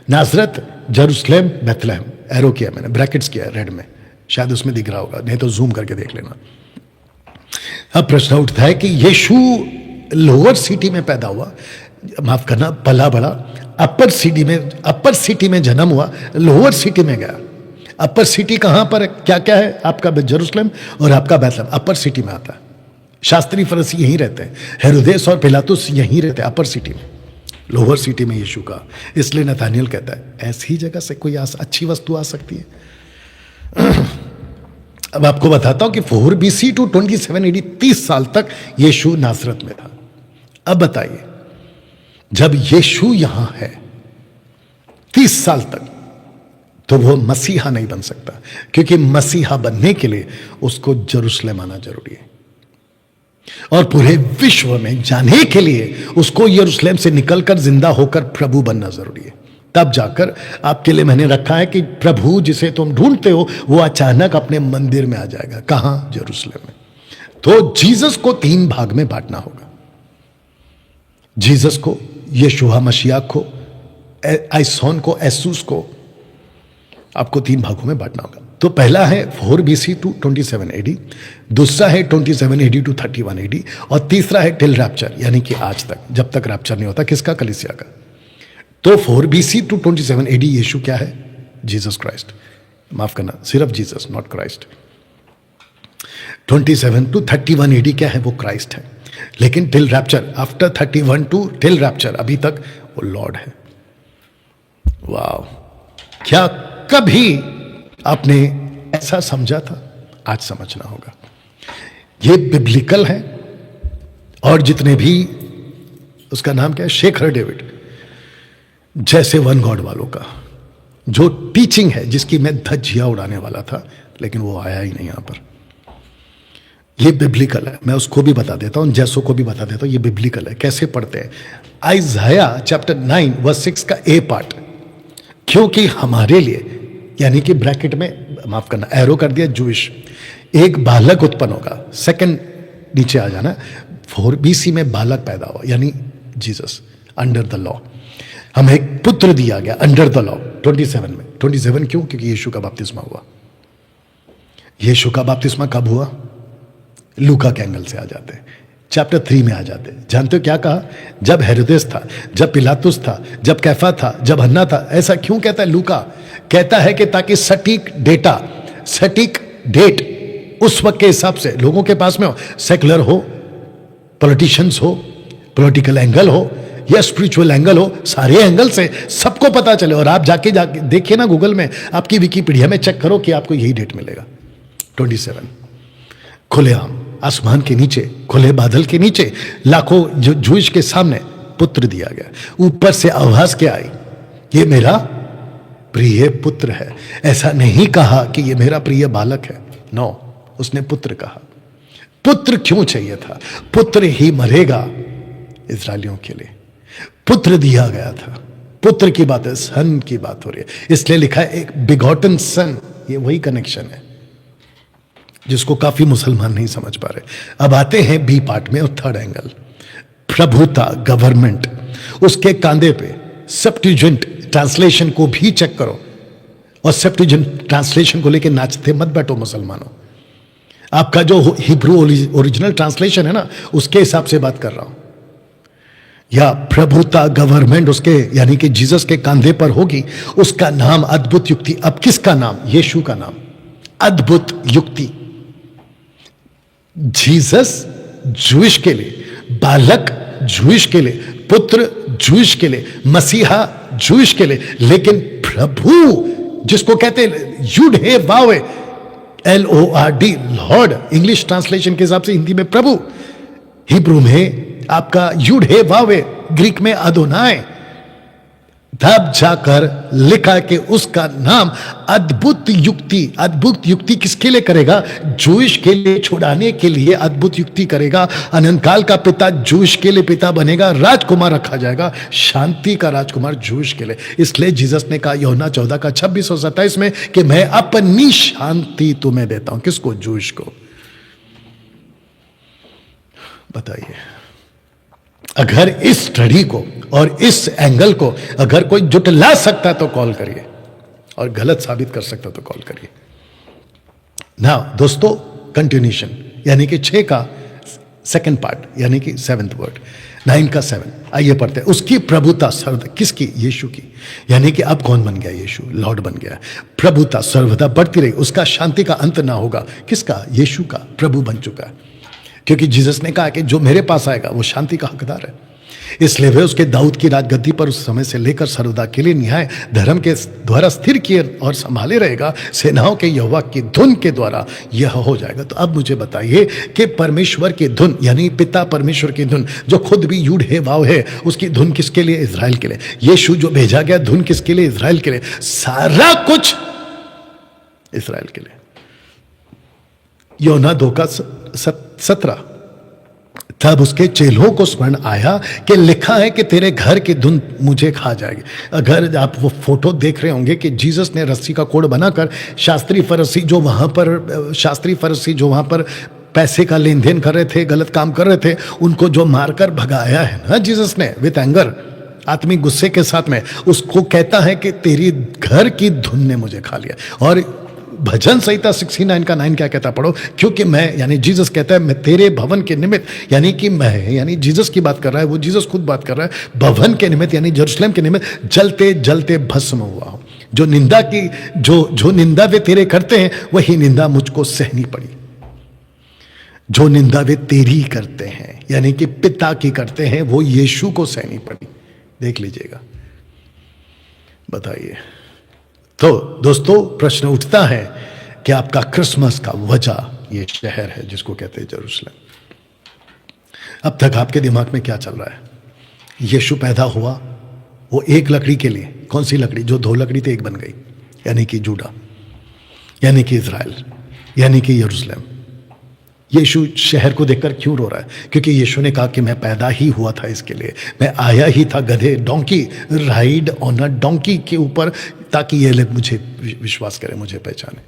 नासरत, जेरूसलेम, बेथलेहम, एरो किया मैंने, ब्रैकेट्स किया रेड में, शायद उसमें दिख रहा होगा, नहीं तो जूम करके देख लेना। अब प्रश्न उठता है कि यीशु लोअर सिटी में पैदा हुआ, माफ करना पला बड़ा, अपर सिटी में जन्म हुआ, लोअर सिटी में गया। अपर सिटी कहां पर है? क्या क्या है आपका? जेरूसलेम और आपका बेथलेहम अपर सिटी में आता है। शास्त्री फरीसी यहीं रहते हैं, हेरोदेस और पिलातुस यहीं रहते हैं अपर सिटी में। लोअर सिटी में यीशु का, इसलिए नतानियल कहता है ऐसी जगह से कोई अच्छी वस्तु आ सकती है? अब आपको बताता हूं कि 4 BC टू 27 AD 30 साल तक यीशु नासरत में था। अब बताइए, जब यीशु यहां है 30 साल तक, तो वो मसीहा नहीं बन सकता, क्योंकि मसीहा बनने के लिए उसको जेरूसलेम आना जरूरी है, और पूरे विश्व में जाने के लिए उसको यरूशलेम से निकलकर जिंदा होकर प्रभु बनना जरूरी है। तब जाकर आपके लिए मैंने रखा है कि प्रभु जिसे तुम ढूंढते हो वो अचानक अपने मंदिर में आ जाएगा। कहां? जेरूसलेम में। तो जीसस को 3 भाग में बांटना होगा। जीसस को, यशुआ मसीहा को, आइसोन को, एसूस को, आपको 3 भागों में बांटना होगा। तो पहला है 4 BC टू 27 AD, दूसरा है 27 AD टू 31 AD, और तीसरा है टिल रैप्चर, यानी कि आज तक, जब तक रैप्चर नहीं होता। किसका? कलीसिया का। तो 4 BC टू 27 AD यीशु क्या है? जीसस क्राइस्ट, माफ करना, सिर्फ Jesus, not Christ. 27 to 31 AD क्या है? वो क्राइस्ट है। लेकिन till rapture, after 31 to till rapture, अभी तक वो लॉर्ड है। वाह! क्या कभी आपने ऐसा समझा था? आज समझना होगा। ये बिब्लिकल है, और जितने भी, उसका नाम क्या है, शेखर डेविड जैसे वन गॉड वालों का जो टीचिंग है, जिसकी मैं धज्जियां उड़ाने वाला था, लेकिन वो आया ही नहीं यहां पर। ये बिब्लिकल है, मैं उसको भी बता देता हूं, जैसों को भी बता देता हूं, ये बिब्लिकल है। कैसे पढ़ते हैं? आइज़ाया चैप्टर 9 वर्स 6 का ए पार्ट, क्योंकि हमारे लिए, यानी कि ब्रैकेट में, माफ करना, एरो कर दिया, जूइश, एक बालक उत्पन्न होगा। सेकंड नीचे आ जाना, 4 BC में बालक पैदा हुआ, यानी जीसस, अंडर द लॉ। हमें एक पुत्र दिया गया अंडर द लॉ। 27 में, 27 क्यों? क्योंकि यीशु का बपतिस्मा हुआ। यीशु का बपतिस्मा कब हुआ? लूका के एंगल से आ जाते हैं, चैप्टर 3 में आ जाते हैं। जानते हो क्या कहा? जब हेरोदेस था, जब पिलातुस था, जब कैफा था, जब हन्ना था। ऐसा क्यों कहता है लूका? कहता है कि ताकि सटीक डेटा, सटीक डेट उस वक्त के हिसाब से लोगों के पास में हो, सेकुलर हो, पॉलिटिशियंस हो, पॉलिटिकल एंगल हो या स्पिरिचुअल एंगल हो, सारे एंगल से सबको पता चले। और आप जाके देखिए ना, गूगल में, आपकी विकिपीडिया में चेक करो कि आपको यही डेट मिलेगा, 27। खुलेआम आसमान के नीचे, खुले बादल के नीचे, लाखों जूश के सामने पुत्र दिया गया। ऊपर से आवाज क्या आई? ये मेरा प्रिय पुत्र है। ऐसा नहीं कहा कि ये मेरा प्रिय बालक है, नो, उसने पुत्र कहा। पुत्र क्यों चाहिए था? पुत्र ही मरेगा इस्राएलियों के लिए, पुत्र दिया गया था। पुत्र की बात है, सन की बात हो रही है, इसलिए लिखा है एक बिगॉटन सन। ये वही कनेक्शन है जिसको काफी मुसलमान नहीं समझ पा रहे। अब आते हैं बी पार्ट में, और थर्ड एंगल, प्रभुता, गवर्नमेंट। उसके कांधे पे सेप्टुजिंट ट्रांसलेशन को भी चेक करो, और सेप्टुजिंट ट्रांसलेशन को लेके नाचते मत बैठो मुसलमानों। आपका जो हिब्रू ओरिजिनल ट्रांसलेशन है ना, उसके हिसाब से बात कर रहा हूं। या प्रभुता, गवर्नमेंट उसके, यानी कि जीसस के कांधे पर होगी। उसका नाम अद्भुत युक्ति। अब किसका नाम? यीशु का नाम अद्भुत युक्ति। जीसस जूइश के लिए, बालक जूइश के लिए, पुत्र जूइश के लिए, मसीहा जूइश के लिए, लेकिन प्रभु जिसको कहते हैं युड हे वावे, LORD, लॉर्ड, इंग्लिश ट्रांसलेशन के हिसाब से हिंदी में प्रभु, हिब्रू में आपका युड हे वावे, ग्रीक में अदोनाय, तब जाकर लिखा कि उसका नाम अद्भुत युक्ति किसके लिए करेगा? जूश के लिए छुड़ाने के लिए अद्भुत युक्ति करेगा। अनंत काल का पिता जूश के लिए पिता बनेगा, राजकुमार रखा जाएगा, शांति का राजकुमार जूश के लिए। इसलिए जीसस ने कहा यूहन्ना 14 का 26 और 27 में कि मैं अपनी शांति तुम्हें देता हूं। किसको? जूश को। बताइए, अगर इस स्टडी को और इस एंगल को अगर कोई जुटला सकता तो कॉल करिए, और गलत साबित कर सकता तो कॉल करिए ना। दोस्तों, कंटिन्यूशन यानी कि 6 का सेकंड पार्ट यानी कि 7th वर्ड, 9 का 7। आइए पढ़ते हैं। उसकी प्रभुता सर्वदा, किसकी? यीशु की। यानी कि अब कौन बन गया? यीशु लॉर्ड बन गया। प्रभुता सर्वदा बढ़ती रही, उसका शांति का अंत ना होगा। किसका? यीशु का। प्रभु बन चुका है, क्योंकि जीसस ने कहा कि जो मेरे पास आएगा वो शांति का हकदार है। इसलिए वे उसके दाऊद की राजगद्दी पर उस समय से लेकर सर्वदा के लिए न्याय धर्म के द्वारा स्थिर किए और संभाले रहेगा। सेनाओं के यहोवा की धुन के द्वारा यह हो जाएगा। तो अब मुझे बताइए कि परमेश्वर की धुन यानी पिता परमेश्वर की धुन, जो खुद भी यूड है वाव है, उसकी धुन किसके लिए? इज़राइल के लिए। यीशु जो भेजा गया, धुन किसके लिए? इज़राइल के लिए। सारा कुछ इज़राइल के लिए। यूहन्ना 2 का 17। तब उसके चेलों को स्मरण आया कि लिखा है कि तेरे घर की धुन मुझे खा जाएगी। अगर आप वो फोटो देख रहे होंगे कि जीसस ने रस्सी का कोड़ बनाकर शास्त्री फरीसी जो वहां पर पैसे का लेन देन कर रहे थे, गलत काम कर रहे थे, उनको जो मारकर भगाया है ना जीसस ने विद एंगर, आत्मिक गुस्से के साथ में, उसको कहता है कि तेरी घर की धुन ने मुझे खा लिया। और भजन संहिता 69 का 9 क्या कहता? पढ़ो। क्योंकि मैं यानी जीसस कहता है मैं तेरे भवन के निमित्त, यानी कि मैं यानी जीसस की बात कर रहा है, वो जीसस खुद बात कर रहा है। भवन के निमित्त यानी यरूशलेम के निमित्त जलते जलते भस्म हुआ हूं। जो निंदा की जो निंदा वे तेरे करते हैं वही निंदा मुझको सहनी पड़ी। जो निंदा वे तेरी करते हैं यानी कि पिता की करते हैं, वो यीशु को सहनी पड़ी। देख लीजिएगा। बताइए। तो दोस्तों, प्रश्न उठता है कि आपका क्रिसमस का वजह ये शहर है जिसको कहते हैं यरूशलेम। अब तक आपके दिमाग में क्या चल रहा है? यीशु पैदा हुआ वो एक लकड़ी के लिए। कौन सी लकड़ी? जो 2 लकड़ी थी एक बन गई, यानी कि जूडा, यानी कि इज़राइल, यानी कि यरूशलेम। यीशु शहर को देखकर क्यों रो रहा है? क्योंकि यीशु ने कहा कि मैं पैदा ही हुआ था इसके लिए, मैं आया ही था गधे, donkey, ride on a donkey के ऊपर, ताकि ये लोग मुझे विश्वास करें, मुझे पहचाने।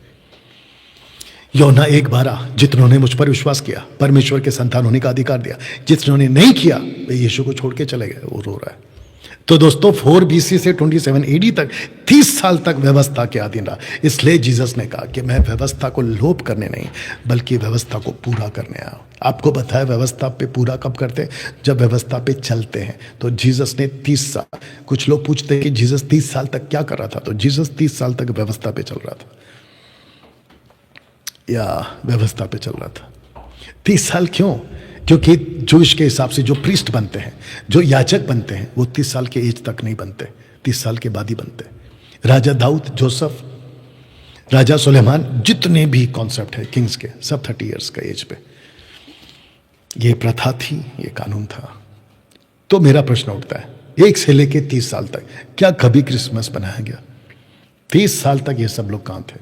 यूहन्ना 1:12, जितनों ने मुझ पर विश्वास किया परमेश्वर के संतान होने का अधिकार दिया, जितनों ने नहीं किया वे यीशु को छोड़ के चले गए। वो रो रहा है। तो दोस्तों 4 BC से 27 AD तक 30 साल तक व्यवस्था के अधीन रहा। इसलिए जीसस ने कहा कि मैं व्यवस्था को लोप करने नहीं बल्कि व्यवस्था को पूरा करने आया। आपको बताया व्यवस्था पे पूरा कब करते हैं? जब व्यवस्था पे चलते हैं। तो जीसस ने 30 साल, कुछ लोग पूछते हैं कि जीसस 30 साल तक क्या कर रहा था? तो जीसस 30 साल तक व्यवस्था पे चल रहा था, या व्यवस्था पे चल रहा था। 30 साल क्यों? क्योंकि जूश के हिसाब से जो प्रीस्ट बनते हैं, जो याजक बनते हैं, वो 30 साल के एज तक नहीं बनते, 30 साल के बाद ही बनते। राजा दाऊद, जोसेफ, राजा सुलेमान, जितने भी कॉन्सेप्ट है किंग्स के, सब 30 ईयर्स का एज पे ये प्रथा थी, ये कानून था। तो मेरा प्रश्न उठता है, 1 से लेके 30 साल तक क्या कभी क्रिसमस बनाया गया? 30 साल तक ये सब लोग कहां थे?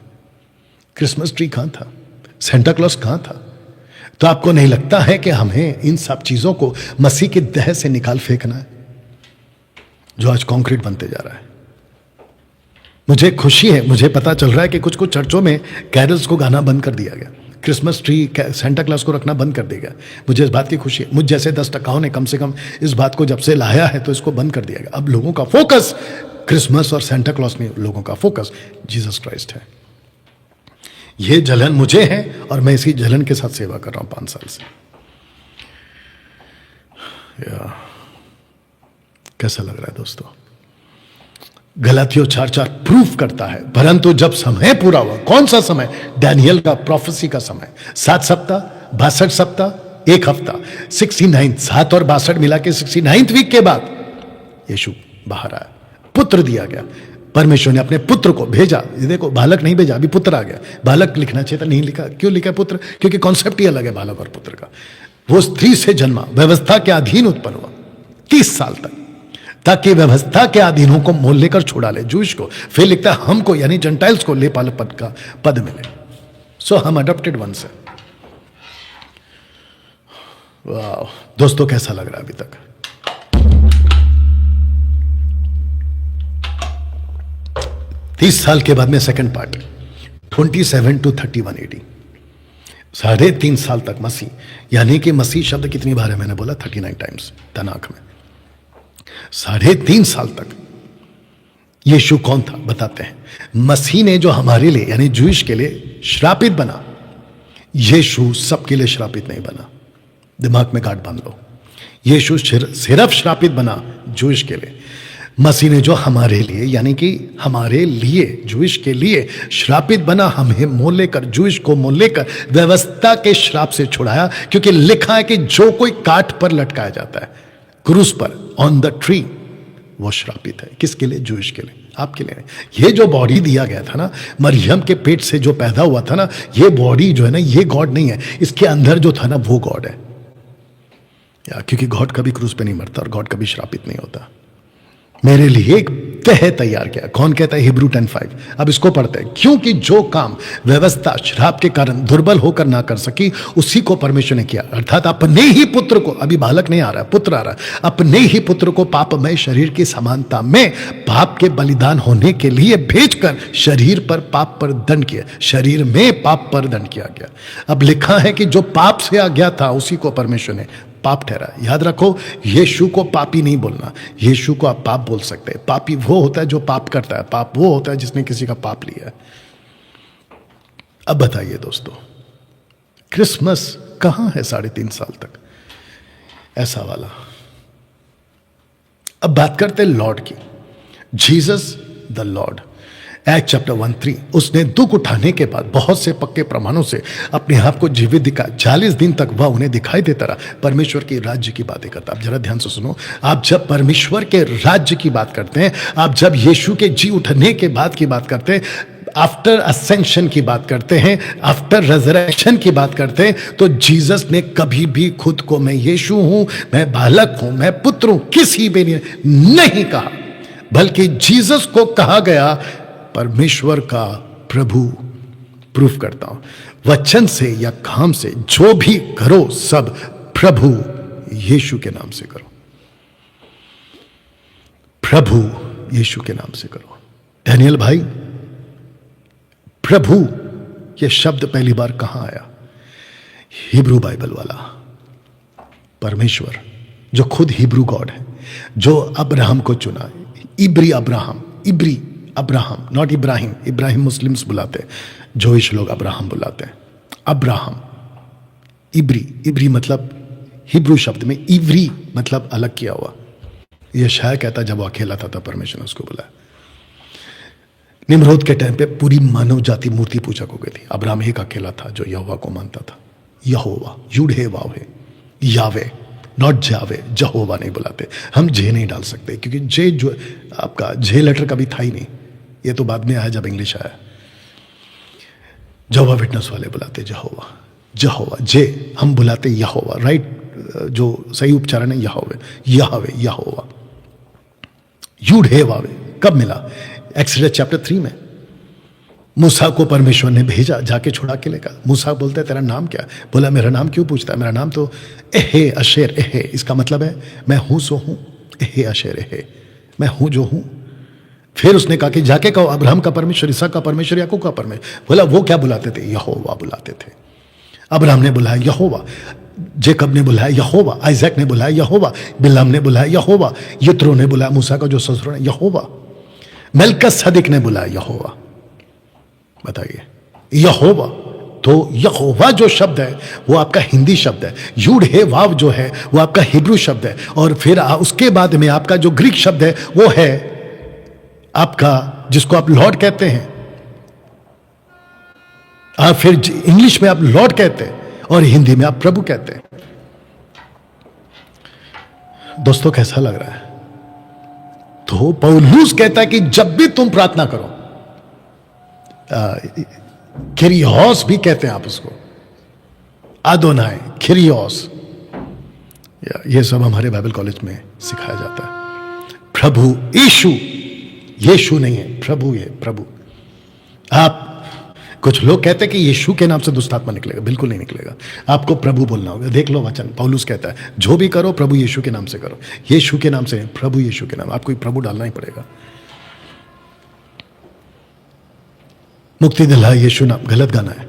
क्रिसमस ट्री कहां था? सेंटा क्लॉज कहां था? तो आपको नहीं लगता है कि हमें इन सब चीजों को मसीह की दह से निकाल फेंकना है, जो आज कंक्रीट बनते जा रहा है? मुझे खुशी है, मुझे पता चल रहा है कि कुछ कुछ चर्चों में कैरल्स को गाना बंद कर दिया गया, क्रिसमस ट्री, सेंटा क्लॉज को रखना बंद कर दिया गया। मुझे इस बात की खुशी है। मुझ जैसे 10 टकाओं ने कम से कम इस बात को जब से लाया है तो इसको बंद कर दिया गया। अब लोगों का फोकस क्रिसमस और सेंटा क्लॉज नहीं, लोगों का फोकस जीसस क्राइस्ट है। यह जलन मुझे है और मैं इसी जलन के साथ सेवा कर रहा हूं 5 साल से। कैसा लग रहा है दोस्तों? गलातियों 4:4 प्रूफ करता है, परंतु जब समय पूरा हुआ, कौन सा समय? डैनियल का प्रोफेसी का समय, 7 सप्ताह, 62 सप्ताह, 1 हफ्ता, 69, 7 और 62 मिला के 69th वीक के बाद यीशु बाहर आया, पुत्र दिया गया। परमेश्वर ने अपने पुत्र को भेजा। ये देखो, बालक नहीं भेजा, अभी पुत्र आ गया। बालक लिखना चाहिए था, नहीं लिखा। क्यों लिखा पुत्र? क्योंकि कॉन्सेप्ट ही अलग है बालक और पुत्र का। वो स्त्री से जन्मा, व्यवस्था के अधीन उत्पन्न हुआ 30 साल तक। ताकि व्यवस्था के अधीनों को मोल लेकर छुड़ा ले, जूश को। फिर लिखता है हमको यानी जेंटाइल्स को लेपाल पद का पद मिले। सो हम अडॉप्टेड वंस है। वाह दोस्तों, कैसा लग रहा है अभी तक? तीस साल के बाद में सेकंड पार्ट 27 to 31 AD, 3.5 साल तक मसीह, यानी कि मसीह शब्द कितनी बार है? मैंने बोला 39 टाइम्स तनाक में। 3.5 साल तक यीशु कौन था बताते हैं। मसीह ने जो हमारे लिए यानी जूश के लिए श्रापित बना, यीशु सबके लिए श्रापित नहीं बना। दिमाग में गांठ बांध लो, यीशु सिर्फ श्रापित बना जूश के लिए। मसीह ने जो हमारे लिए यानी कि हमारे लिए जूश के लिए श्रापित बना, हमें मोल लेकर, जूश को मोल लेकर व्यवस्था के श्राप से छुड़ाया। क्योंकि लिखा है कि जो कोई काठ पर लटकाया जाता है क्रूस पर, ऑन द ट्री, वो श्रापित है। किसके लिए? जूश के लिए, आपके लिए। ये जो बॉडी दिया गया था ना, मरियम के पेट से जो पैदा हुआ था ना, ये बॉडी जो है ना, ये गॉड नहीं है। इसके अंदर जो था ना, वो गॉड है। क्योंकि गॉड कभी क्रूस पे नहीं मरता और गॉड कभी श्रापित नहीं होता। मेरे लिए एक तह तैयार किया। कौन कहता है? हिब्रू 10:5। अब इसको पढ़ते हैं। क्योंकि जो काम व्यवस्था श्राप के कारण दुर्बल होकर ना कर सकी, उसी को परमेश्वर ने किया। अर्थात अपने ही पुत्र को, अभी बालक नहीं आ रहा है, पुत्र आ रहा है, अपने ही पुत्र को पापमय शरीर की समानता में पाप के बलिदान होने के लिए भेजकर शरीर पर पाप पर दंड किया, शरीर में पाप पर दंड किया गया। अब लिखा है कि जो पाप से आ गया था, उसी को परमेश्वर ने पाप ठहरा। याद रखो, यीशु को पापी नहीं बोलना। यीशु को आप पाप बोल सकते हैं। पापी वो होता है जो पाप करता है, पाप वो होता है जिसने किसी का पाप लिया है। अब बताइए दोस्तों, क्रिसमस कहां है 3.5 साल तक? ऐसा वाला। अब बात करते हैं लॉर्ड की। Jesus the Lord, act chapter 1:3। उसने दुख उठाने के बाद बहुत से पक्के प्रमाणों से अपने आप को जीवित दिखाया। 40 दिन तक वह उन्हें दिखाई देता रहा। परमेश्वर के राज्य की बातें करता। आप जरा ध्यान से सुनो। आप जब परमेश्वर के राज्य की बात करते हैं, आप जब यीशु के जी उठने के बाद की बात करते हैं, आफ्टर असेंशन की बात करते हैं, आफ्टर रेजरेक्शन की बात करते हैं, तो जीसस ने कभी भी खुद को मैं यीशु हूं, मैं बालक हूं, मैं पुत्र हूं, किसी भी ने नहीं कहा। बल्कि जीसस को कहा गया परमेश्वर का प्रभु। प्रूफ करता हूं, वचन से या काम से जो भी करो सब प्रभु यीशु के नाम से करो। प्रभु यीशु के नाम से करो। डैनियल भाई, प्रभु यह शब्द पहली बार कहां आया? हिब्रू बाइबल वाला परमेश्वर जो खुद हिब्रू गॉड है, जो अब्राहम को चुना। इब्री अब्राहम, इब्री अब्राहम, नॉट इब्राहिम। इब्राहिम मुस्लिम्स बुलाते हैं, जोइश लोग अब्राहम बुलाते हैं। अब्राहम, इब्री, इब्री मतलब हिब्रू शब्द में इवरी मतलब अलग किया हुआ। यह शायद कहता जब वो अकेला था तब परमेश्वर ने उसको बुलाया। निम्रोद के टाइम पे पूरी मानव जाति मूर्ति पूजा हो गई थी। अब्राहम एक अकेला था जो यहोवा को मानता था। यहोवा, यूड है वाव है, यावे, नॉट जावे। जहोवा नहीं बुलाते। हम जे नहीं डाल सकते क्योंकि जे जो आपका जे लेटर कभी था ही नहीं। ये तो बाद में आया जब इंग्लिश आया। जहोवा विटनेस वाले बुलाते जहोवा, जहोवा। जे हम बुलाते यहोवा। राइट, जो सही उच्चारण है यहोवे, यहोवे, यहोवा। यूड है वावे कब मिला? एक्सोडस चैप्टर 3 में मूसा को परमेश्वर ने भेजा, जाके छुड़ा के लेकर। मूसा बोलता है तेरा नाम क्या? बोला मेरा नाम क्यों पूछता है? मेरा नाम तो एहे अशेर एहे। इसका मतलब है मैं हूं सो हूं। एहे अशेर एहे, मैं हूं जो हूं। फिर उसने कहा कि जाके कहो अब्राहम का परमेश्वर, इसहाक का परमेश्वर, याकूब का परमेश्वर। बोला वो क्या बुलाते थे? यहोवा बुलाते थे। अब्राहम ने बुलाया यहोवा, जेकब ने बुलाया यहोवा, आइजैक ने बुलाया यहोवा, बिलाम ने बुलाया यहोवा, यत्रो ने बुलाया मूसा का जो ससुर है यहोवा, मेल्किसेदेक ने बुलाया यहोवा। बताइए यहोवा। तो यहोवा जो शब्द है वो आपका हिंदी शब्द है। यूड हे वाव जो है वो आपका हिब्रू शब्द है। और फिर उसके बाद में आपका जो ग्रीक शब्द है वो है आपका, जिसको आप लॉर्ड कहते हैं। फिर इंग्लिश में आप लॉर्ड कहते हैं और हिंदी में आप प्रभु कहते हैं। दोस्तों कैसा लग रहा है? तो पौलुस कहता है कि जब भी तुम प्रार्थना करो, खिरियोस भी कहते हैं आप उसको, आदोनाय, खिरियोस। ये सब हमारे बाइबल कॉलेज में सिखाया जाता है। प्रभु यीशु, यीशु नहीं है, प्रभु है, प्रभु। आप कुछ लोग कहते हैं कि यीशु के नाम से दुष्ट आत्मा निकलेगा, बिल्कुल नहीं निकलेगा। आपको प्रभु बोलना होगा। देख लो वचन, पौलुस कहता है जो भी करो प्रभु यीशु के नाम से करो। यीशु के नाम से, प्रभु यीशु के नाम, आपको प्रभु डालना ही पड़ेगा। मुक्ति दिलाए यीशु नाम, गलत गाना है।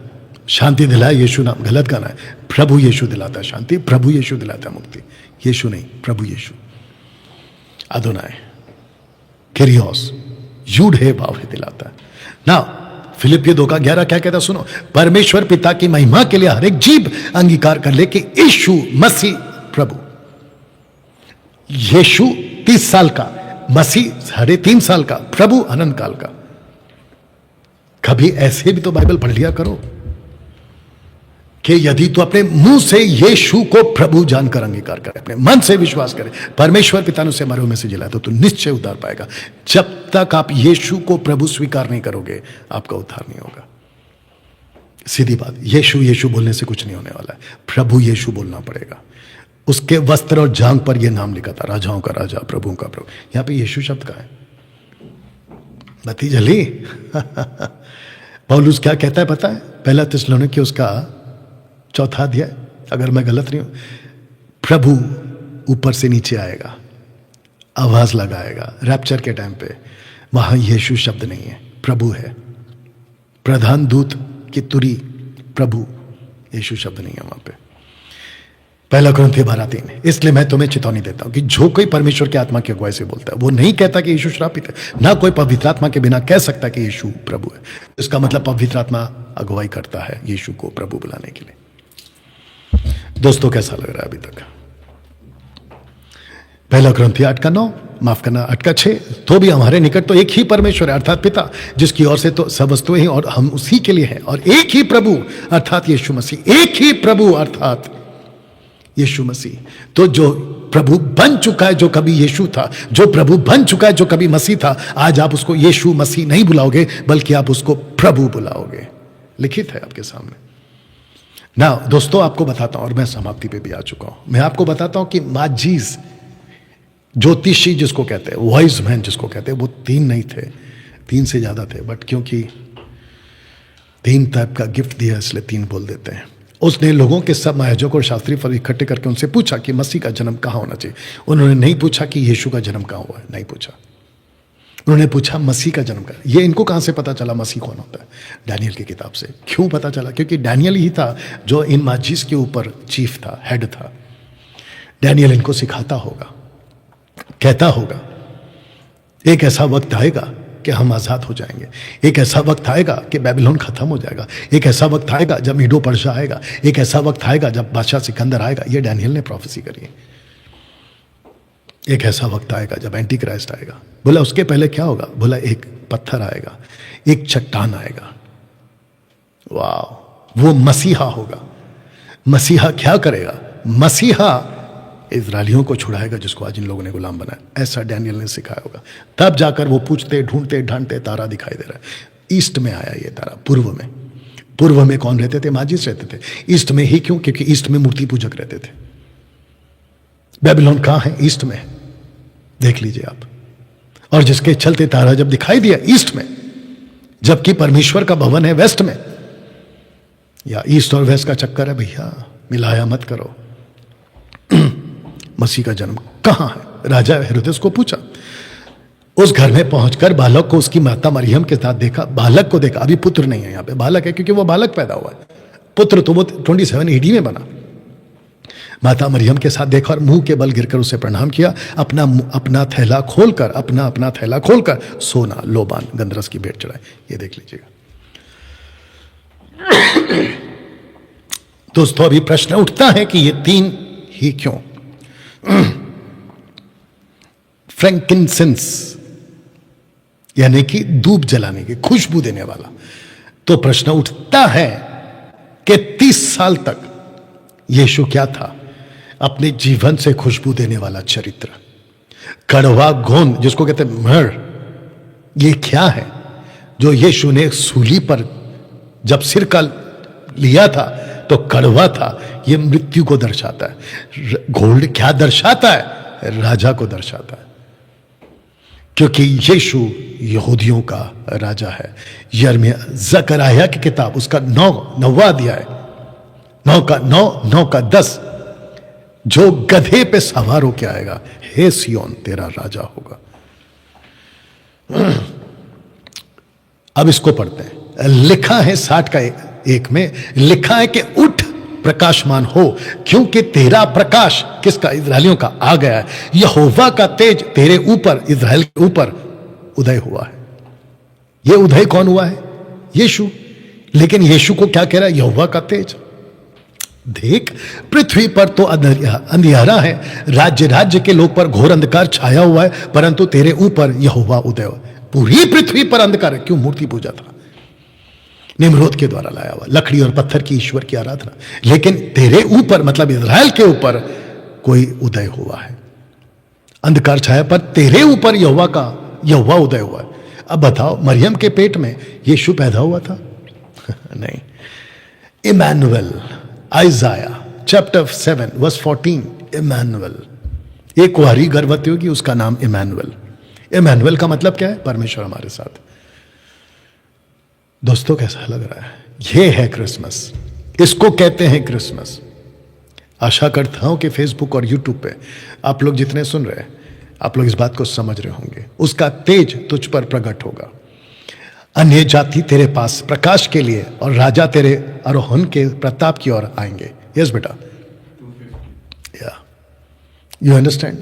शांति दिलाए यीशु नाम, गलत गाना है। प्रभु यीशु दिलाता है शांति, प्रभु यीशु दिलाता है मुक्ति, यीशु नहीं, प्रभु यीशु। अदोनाय, किरियोस, यूड है भाव है दिलाता है ना। फिलिपियो 2:11 क्या कहता सुनो, परमेश्वर पिता की महिमा के लिए हर एक जीव अंगीकार कर ले कि यीशु मसीह प्रभु। यीशु 30 साल का, मसीह 3.5 साल का, प्रभु अनंत काल का। कभी ऐसे भी तो बाइबल पढ़ लिया करो कि यदि तो अपने मुंह से यीशु को प्रभु जानकर अंगीकार करे, अपने मन से विश्वास करे, परमेश्वर पिता ने उसे मरे हुए में से जिलाया, तो निश्चय उद्धार पाएगा। जब तक आप यीशु को प्रभु स्वीकार नहीं करोगे, आपका उद्धार नहीं होगा। सीधी बात, यीशु यीशु बोलने से कुछ नहीं होने वाला है, प्रभु यीशु बोलना पड़ेगा। उसके वस्त्र और जांघ पर यह नाम लिखा था, राजाओं का राजा, प्रभुओं का प्रभु। यहां पर यीशु शब्द का है। बत्ती जली। पौलुस क्या कहता है पता है? पहला थिस्सलुनीके उसका 4 अध्याय, अगर मैं गलत नहीं हूं, प्रभु ऊपर से नीचे आएगा, आवाज लगाएगा रैप्चर के टाइम पे। वहां यीशु शब्द नहीं है, प्रभु है। प्रधान दूत की तुरी, प्रभु, यीशु शब्द नहीं है वहां पे। पहला कुरिन्थियों 12:3। इसलिए मैं तुम्हें चेतावनी देता हूं कि जो कोई परमेश्वर की आत्मा की अगुवाई से बोलता है, वो नहीं कहता कि यीशु श्रापित है, ना कोई पवित्र आत्मा के बिना कह सकता कि यीशु प्रभु है। इसका मतलब पवित्र आत्मा अगुवाई करता है यीशु को प्रभु बुलाने के लिए। दोस्तों कैसा लग रहा है अभी तक? पहला कुरिन्थियों 8:9, माफ करना 8:6। तो भी हमारे निकट तो एक ही परमेश्वर है अर्थात पिता, जिसकी ओर से तो सब वस्तुएं हैं और हम उसी के लिए हैं, और एक ही प्रभु अर्थात यीशु मसीह, एक ही प्रभु अर्थात यीशु मसीह। तो जो प्रभु बन चुका है जो कभी यीशु था, जो प्रभु बन चुका है जो कभी मसीह था, आज आप उसको यीशु मसीह नहीं बुलाओगे, बल्कि आप उसको प्रभु बुलाओगे। लिखित है आपके सामने ना। दोस्तों आपको बताता हूं, और मैं समाप्ति पे भी आ चुका हूं, मैं आपको बताता हूं कि माजीज, ज्योतिषी जिसको कहते हैं, वाइज मैन जिसको कहते हैं, वो 3 नहीं थे, 3 से ज्यादा थे, बट क्योंकि 3 टाइप का गिफ्ट दिया इसलिए 3 बोल देते हैं। उसने लोगों के सब आयोजकों और शास्त्री फल इकट्ठे करके उनसे पूछा कि मसीह का जन्म कहाँ होना चाहिए। उन्होंने नहीं पूछा कि यीशु का जन्म कहाँ हुआ है, नहीं पूछा। उन्होंने पूछा मसीह का जन्म कहाँ। ये इनको कहाँ से पता चला मसीह कौन होता है? डैनियल की किताब से। क्यों पता चला? क्योंकि डैनियल ही था जो इन माजीज के ऊपर चीफ था, हेड था। डैनियल इनको सिखाता होगा, कहता होगा एक ऐसा वक्त आएगा कि हम आजाद हो जाएंगे, एक ऐसा वक्त आएगा कि बेबीलोन खत्म हो जाएगा, एक ऐसा वक्त आएगा जब मीडो पर्शिया आएगा, एक ऐसा वक्त आएगा जब बादशाह सिकंदर आएगा। ये डैनियल ने प्रोफेसी करी है। एक ऐसा वक्त आएगा जब एंटी क्राइस्ट आएगा। बोला उसके पहले क्या होगा? बोला एक पत्थर आएगा, एक चट्टान आएगा। वाह, वो मसीहा होगा। मसीहा क्या करेगा? मसीहा इजरायलियों को छुड़ाएगा जिसको आज इन लोगों ने गुलाम बनाया। ऐसा डैनियल ने सिखाया होगा। तब जाकर वो पूछते ढूंढते ढांढते तारा दिखाई दे रहा है। ईस्ट में आया ये तारा, पूर्व में। पूर्व में कौन रहते थे? माजिस रहते थे। ईस्ट में ही क्यों? क्योंकि ईस्ट में मूर्ति पूजक रहते थे। बेबीलोन कहां है? ईस्ट में। देख लीजिए आप। और जिसके चलते तारा जब दिखाई दिया ईस्ट में, जबकि परमेश्वर का भवन है वेस्ट में। या ईस्ट और वेस्ट का चक्कर है भैया, मिलाया मत करो। मसीह का जन्म कहां है? राजा हेरोदेस को पूछा। उस घर में पहुंचकर बालक को उसकी माता मरियम के साथ देखा। बालक को देखा, अभी पुत्र नहीं है, यहां पे बालक है क्योंकि वो बालक पैदा हुआ है। पुत्र तो वो 27 AD में बना। माता मरियम के साथ देखा और मुंह के बल गिरकर उसे प्रणाम किया। अपना थैला खोलकर सोना, लोबान, गंधरस की भेंट चढ़ाई। ये देख लीजिएगा। दोस्तों अभी प्रश्न उठता है कि ये 3 ही क्यों? फ्रैंकिनसेंस यानी कि धूप जलाने की, खुशबू देने वाला। तो प्रश्न उठता है कि 30 साल तक यीशु क्या था? अपने जीवन से खुशबू देने वाला चरित्र। कड़वा गोंद जिसको कहते हैं मर, ये क्या है? जो यीशु ने सूली पर जब सिर का लिया था तो कड़वा था। ये मृत्यु को दर्शाता है। गोल्ड क्या दर्शाता है? राजा को दर्शाता है। क्योंकि यीशु यहूदियों का राजा है। यिर्मयाह जकरयाह की किताब उसका 9वां अध्याय 9 का 10, जो गधे पे सवार होके आएगा, हे सिय्योन तेरा राजा होगा। अब इसको पढ़ते हैं। लिखा है 60 का 1 में लिखा है कि उठ प्रकाशमान हो, क्योंकि तेरा प्रकाश किसका? इस्राएलियों का आ गया है। यहोवा का तेज तेरे ऊपर, इस्राएल के ऊपर उदय हुआ है। यह उदय कौन हुआ है? यीशु। लेकिन यीशु को क्या कह रहा है? यहोवा का तेज। देख, पृथ्वी पर तो अंधियारा है, राज्य राज्य के लोग पर घोर अंधकार छाया हुआ है, परंतु तेरे ऊपर यहोवा उदय हुआ। पूरी पृथ्वी पर अंधकार है। क्यों? मूर्ति पूजा था, निम्रोद के द्वारा लाया हुआ, लकड़ी और पत्थर की ईश्वर की आराधना। लेकिन तेरे ऊपर, मतलब इस्राएल के ऊपर कोई उदय हुआ है। अंधकार छाया पर तेरे ऊपर यहोवा उदय हुआ है। अब बताओ, मरियम के पेट में यीशु पैदा हुआ था? नहीं। Emmanuel, Isaiah chapter 7 verse 14, Emmanuel. एक कुंवारी गर्भवती होगी, उसका नाम इमैनुअल। इमैनुअल का मतलब क्या है? परमेश्वर हमारे साथ। दोस्तों, कैसा लग रहा है? यह है क्रिसमस, इसको कहते हैं क्रिसमस। आशा करता हूं कि फेसबुक और यूट्यूब पे आप लोग जितने सुन रहे हैं, आप लोग इस बात को समझ रहे होंगे। उसका तेज तुझ पर प्रकट होगा, अन्य जाति तेरे पास प्रकाश के लिए और राजा तेरे आरोहण के प्रताप की ओर आएंगे। यस बेटा, या यू अंडरस्टैंड?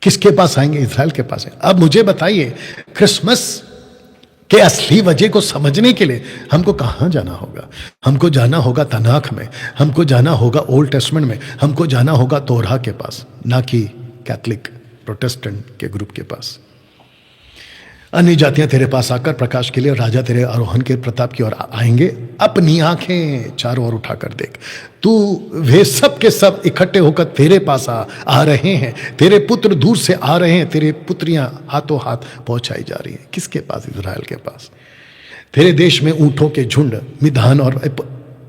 किसके पास आएंगे? इस्राएल के पास आएंगे। अब मुझे बताइए, क्रिसमस के असली वजह को समझने के लिए हमको कहां जाना होगा? हमको जाना होगा तनाख में, हमको जाना होगा ओल्ड टेस्टमेंट में, हमको जाना होगा तोरहा के पास, ना कि कैथलिक प्रोटेस्टेंट के ग्रुप के पास। अन्य जातियां तेरे पास आकर प्रकाश के लिए, राजा तेरे आरोहण के प्रताप की ओर आएंगे। अपनी आंखें चारों ओर उठाकर देख, तू वे सब के सब इकट्ठे होकर तेरे पास आ रहे हैं। तेरे पुत्र दूर से आ रहे हैं, तेरे पुत्रियां हाथों हाथ पहुंचाई जा रही हैं। किसके पास? इस्राएल के पास। तेरे देश में ऊंटों के झुंड, मिधान और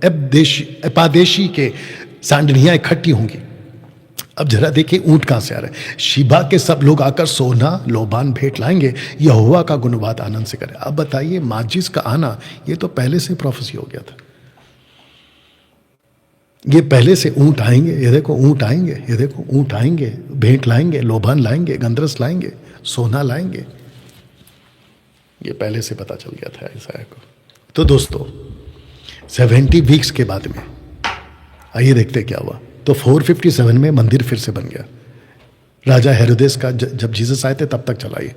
एपादेशी के सांडनियां इकट्ठी होंगी। अब जरा देखिए, ऊंट कहां से आ रहे हैं? शिबा के सब लोग आकर सोना लोबान भेंट लाएंगे, यहोवा का गुणवाद आनंद से करें। अब बताइए, माजिस का आना, ये तो पहले से प्रोफेसी हो गया था। ये पहले से ऊंट आएंगे, ये देखो ऊंट आएंगे, ये देखो ऊंट आएंगे, भेंट लाएंगे, लोबान लाएंगे, गंधरस लाएंगे, सोना लाएंगे। ये पहले से पता चल गया था ईसाया को। तो दोस्तों, 70 वीक्स के बाद में आइए देखते क्या हुआ। तो 457 में मंदिर फिर से बन गया। राजा हेरोदेस का जब जीसस आए थे तब तक चला ये।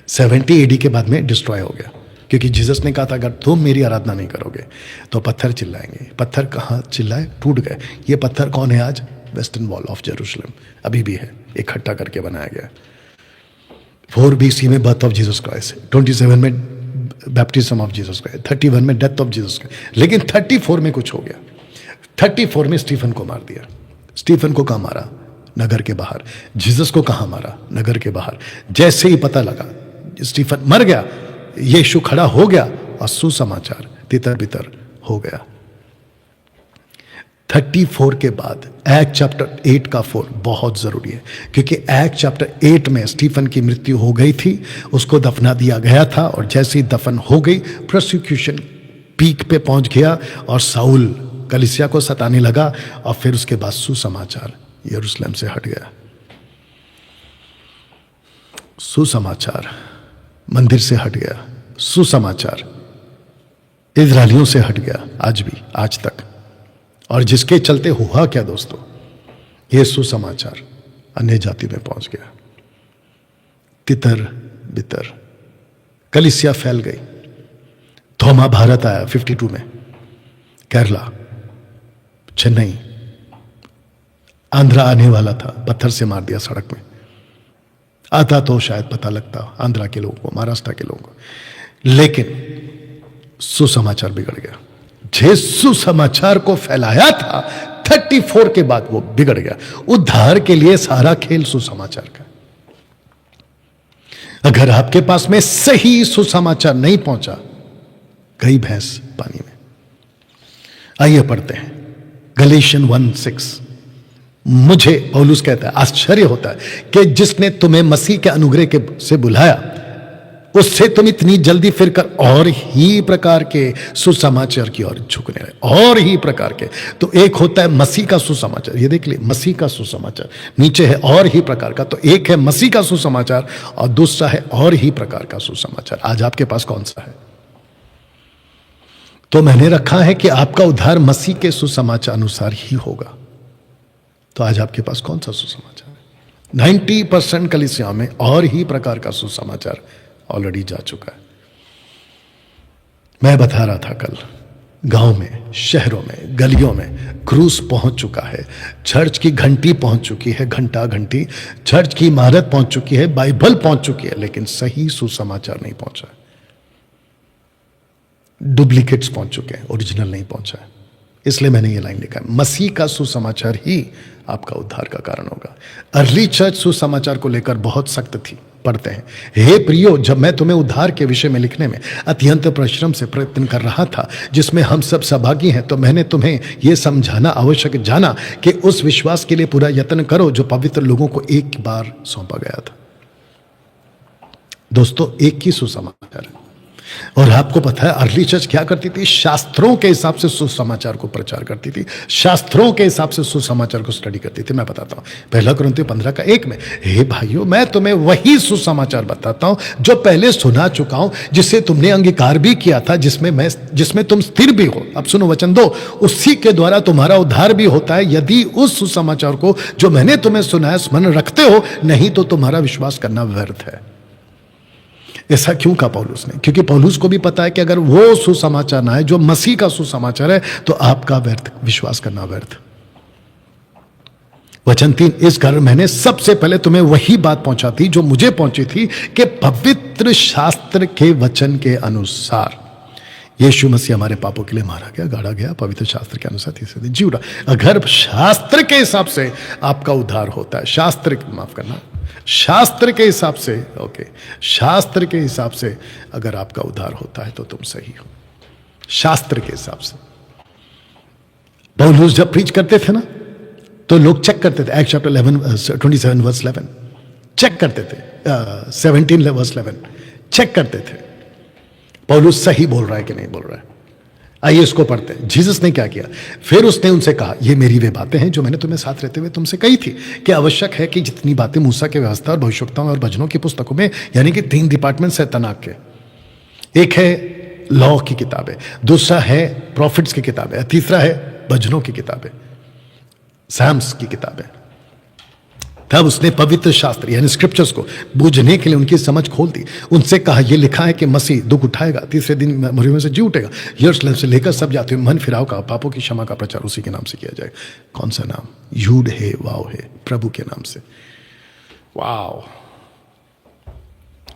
70 AD के बाद में डिस्ट्रॉय हो गया, क्योंकि जीसस ने कहा था अगर तुम मेरी आराधना नहीं करोगे तो पत्थर चिल्लाएंगे। पत्थर कहाँ चिल्लाए? टूट गए। ये पत्थर कौन है आज? वेस्टर्न वॉल ऑफ जेरूशलेम अभी भी है, इकट्ठा करके बनाया गया। 4 BC में बर्थ ऑफ जीसस क्राइस्ट, 27 में बैप्टिज्म ऑफ जीसस क्राइस्ट, 31 में डेथ ऑफ जीसस क्राइस्ट। लेकिन 34 में कुछ हो गया। 34 में स्टीफन को मार दिया। स्टीफन को कहां मारा? नगर के बाहर। जीसस को कहां मारा? नगर के बाहर। जैसे ही पता लगा स्टीफन मर गया, यीशु खड़ा हो गया और सुसमाचार तितर बितर हो गया। 34 के बाद एक्ट चैप्टर 8 का 4 बहुत जरूरी है, क्योंकि एक्ट चैप्टर 8 में स्टीफन की मृत्यु हो गई थी, उसको दफना दिया गया था, और जैसे ही दफन हो गई, प्रोसिक्यूशन पीक पे पहुंच गया और साउल कलीसिया को सताने लगा, और फिर उसके बाद सुसमाचार यरूशलेम से हट गया। सुसमाचार मंदिर से हट गया, सुसमाचार इजरायलियों से हट गया, आज भी, आज तक। और जिसके चलते हुआ क्या दोस्तों? यह सुसमाचार अन्य जाति में पहुंच गया। तितर बितर कलीसिया फैल गई। थोमा भारत आया 52 में, केरला, चेन्नई, आंध्रा आने वाला था, पत्थर से मार दिया सड़क में। आता तो शायद पता लगता आंध्रा के लोगों को, महाराष्ट्र के लोगों को, लेकिन सुसमाचार बिगड़ गया। जिस सुसमाचार को फैलाया था 34 के बाद वो बिगड़ गया। उद्धार के लिए सारा खेल सुसमाचार का। अगर आपके पास में सही सुसमाचार नहीं पहुंचा, गई भैंस पानी में। आइए पढ़ते हैं गलातियन 1:6। मुझे पौलुस कहता है आश्चर्य होता है कि जिसने तुम्हें मसीह के अनुग्रह के से बुलाया उससे तुम इतनी जल्दी फिर कर और ही प्रकार के सुसमाचार की ओर झुकने लगे। और ही प्रकार के, तो एक होता है मसीह का सुसमाचार, ये देख लिए मसीह का सुसमाचार, नीचे है और ही प्रकार का। तो एक है मसीह का सुसमाचार और दूसरा है और ही प्रकार का सुसमाचार। आज आपके पास कौन सा है? तो मैंने रखा है कि आपका उद्धार मसीह के सुसमाचार अनुसार ही होगा। तो आज आपके पास कौन सा सुसमाचार है? 90% कलीसियाओं में और ही प्रकार का सुसमाचार ऑलरेडी जा चुका है। मैं बता रहा था कल, गांव में, शहरों में, गलियों में क्रूस पहुंच चुका है, चर्च की घंटी पहुंच चुकी है, घंटा घंटी, चर्च की इमारत पहुंच चुकी है, बाइबल पहुंच चुकी है, लेकिन सही सुसमाचार नहीं पहुंचा है। डुप्लीकेट्स पहुंच चुके हैं, ओरिजिनल नहीं पहुंचा है। इसलिए मैंने ये लाइन लिखा है, मसीह का सुसमाचार ही आपका उद्धार का कारण होगा। अर्ली चर्च सुसमाचार को लेकर बहुत सख्त थी। पढ़ते हैं, हे प्रियो, जब मैं तुम्हें उद्धार के विषय में लिखने में अत्यंत परिश्रम से प्रयत्न कर रहा था जिसमें हम सब सहभागी हैं, तो मैंने तुम्हें यह समझाना आवश्यक जाना कि उस विश्वास के लिए पूरा यत्न करो जो पवित्र लोगों को एक बार सौंपा गया था। दोस्तों, एक ही सुसमाचार है। और आपको पता है अर्ली चर्च क्या करती थी? शास्त्रों के हिसाब से सुसमाचार को प्रचार करती थी, शास्त्रों के हिसाब से सुसमाचार को स्टडी करती थी। मैं बताता हूं, 1 कुरिन्थियों 15:1 में, हे भाइयों, मैं तुम्हें वही सुसमाचार बताता हूं जो पहले सुना चुका हूं, जिसे तुमने अंगीकार भी किया था, जिसमें तुम स्थिर भी हो। अब सुनो वचन 2, उसी के द्वारा तुम्हारा उद्धार भी होता है, यदि उस सुसमाचार को जो मैंने तुम्हें सुनाया स्मरण रखते हो, नहीं तो तुम्हारा विश्वास करना व्यर्थ है। ऐसा क्यों कहा पौलुस ने? क्योंकि पौलुस को भी पता है कि अगर वो सुसमाचार ना है जो मसीह का सुसमाचार है, तो आपका व्यर्थ विश्वास करना व्यर्थ। वचन 3, इस कारण मैंने सबसे पहले तुम्हें वही बात पहुंचा थी जो मुझे पहुंची थी कि पवित्र शास्त्र के वचन के अनुसार यीशु मसीह हमारे पापों के लिए मारा गया, गाड़ा गया, पवित्र शास्त्र के अनुसार तीसरे दिन जी उठा। अगर शास्त्र के हिसाब से आपका उद्धार होता है, शास्त्र के हिसाब से, ओके, शास्त्र के हिसाब से अगर आपका उद्धार होता है तो तुम सही हो। शास्त्र के हिसाब से पौलुस जब प्रीच करते थे ना, तो लोग चेक करते थे। एक्ट चैप्टर 27:11 चेक करते थे, 17:11 चेक करते थे पौलुस सही बोल रहा है कि नहीं बोल रहा है। आइए इसको पढ़ते हैं। जीसस ने क्या किया? फिर उसने उनसे कहा, ये मेरी वे बातें हैं जो मैंने तुम्हें साथ रहते हुए तुमसे कही थी कि आवश्यक है कि जितनी बातें मूसा के व्यवस्था और भविष्यवक्ताओं और भजनों की पुस्तकों में, यानी कि 3 डिपार्टमेंट्स है तनाक के, एक है लॉ की किताबें, दूसरा है प्रॉफिट्स की किताबें, तीसरा है भजनों की किताबें, साम्स की किताबें। तब उसने पवित्र शास्त्र यानी स्क्रिप्चर्स को बूझने के लिए उनकी समझ खोल दी। उनसे कहा, यह लिखा है कि मसीह दुख उठाएगा, तीसरे दिन मरे में से जी उठेगा, यरूशलेम से लेकर सब जाते हुए मन फिराव का, पापों की क्षमा का प्रचार उसी के नाम से किया जाएगा। कौन सा नाम? यूड है वाव है, प्रभु के नाम से। वाव!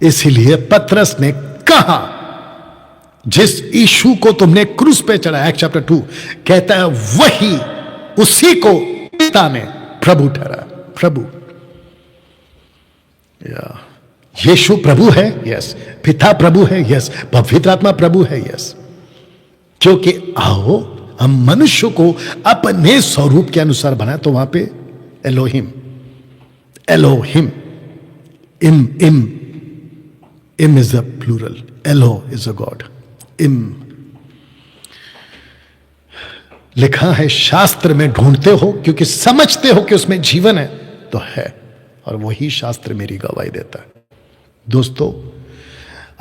इसीलिए पतरस ने कहा, जिस यीशु को तुमने क्रूस पे चढ़ाया, एक्ट चैप्टर 2 कहता है, वही उसी को पिता ने प्रभु ठहराया। प्रभु, यीशु प्रभु है, यस। पिता प्रभु है, यस। पवित्र आत्मा प्रभु है, यस। क्योंकि आओ हम मनुष्य को अपने स्वरूप के अनुसार बनाए, तो वहां पे Elohim, Elohim, im is a plural, elo is a God, im लिखा है। शास्त्र में ढूंढते हो क्योंकि समझते हो कि उसमें जीवन है, तो है, और वही शास्त्र मेरी गवाही देता है। दोस्तों,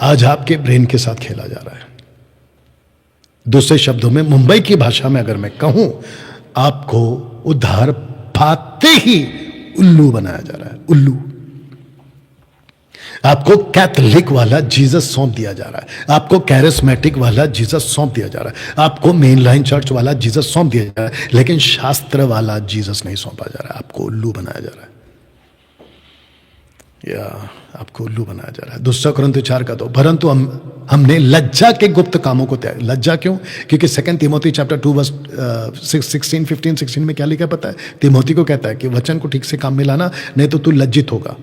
आज आपके ब्रेन के साथ खेला जा रहा है। दूसरे शब्दों में, मुंबई की भाषा में अगर मैं कहूं, आपको उद्धार पाते ही उल्लू बनाया जा रहा है। उल्लू। आपको कैथोलिक वाला जीसस सौंप दिया जा रहा है, आपको कैरिस्मेटिक वाला जीसस सौंप दिया जा रहा है, आपको मेन लाइन चर्च वाला जीसस सौंप दिया जा रहा है, लेकिन शास्त्र वाला जीसस नहीं सौंपा जा रहा है। आपको उल्लू बनाया जा रहा है, या आपको उल्लू बनाया जा रहा है। 2 कुरिन्थियों 4 का 2, परंतु हमने लज्जा के गुप्त कामों को त्याग। लज्जा क्यों? क्योंकि 2 तिमोथी चैप्टर 2 वर्स 15-16 में क्या लिखा पता है? तिमोथी को कहता है कि वचन को ठीक से काम में लाना, नहीं तो तू लज्जित होगा।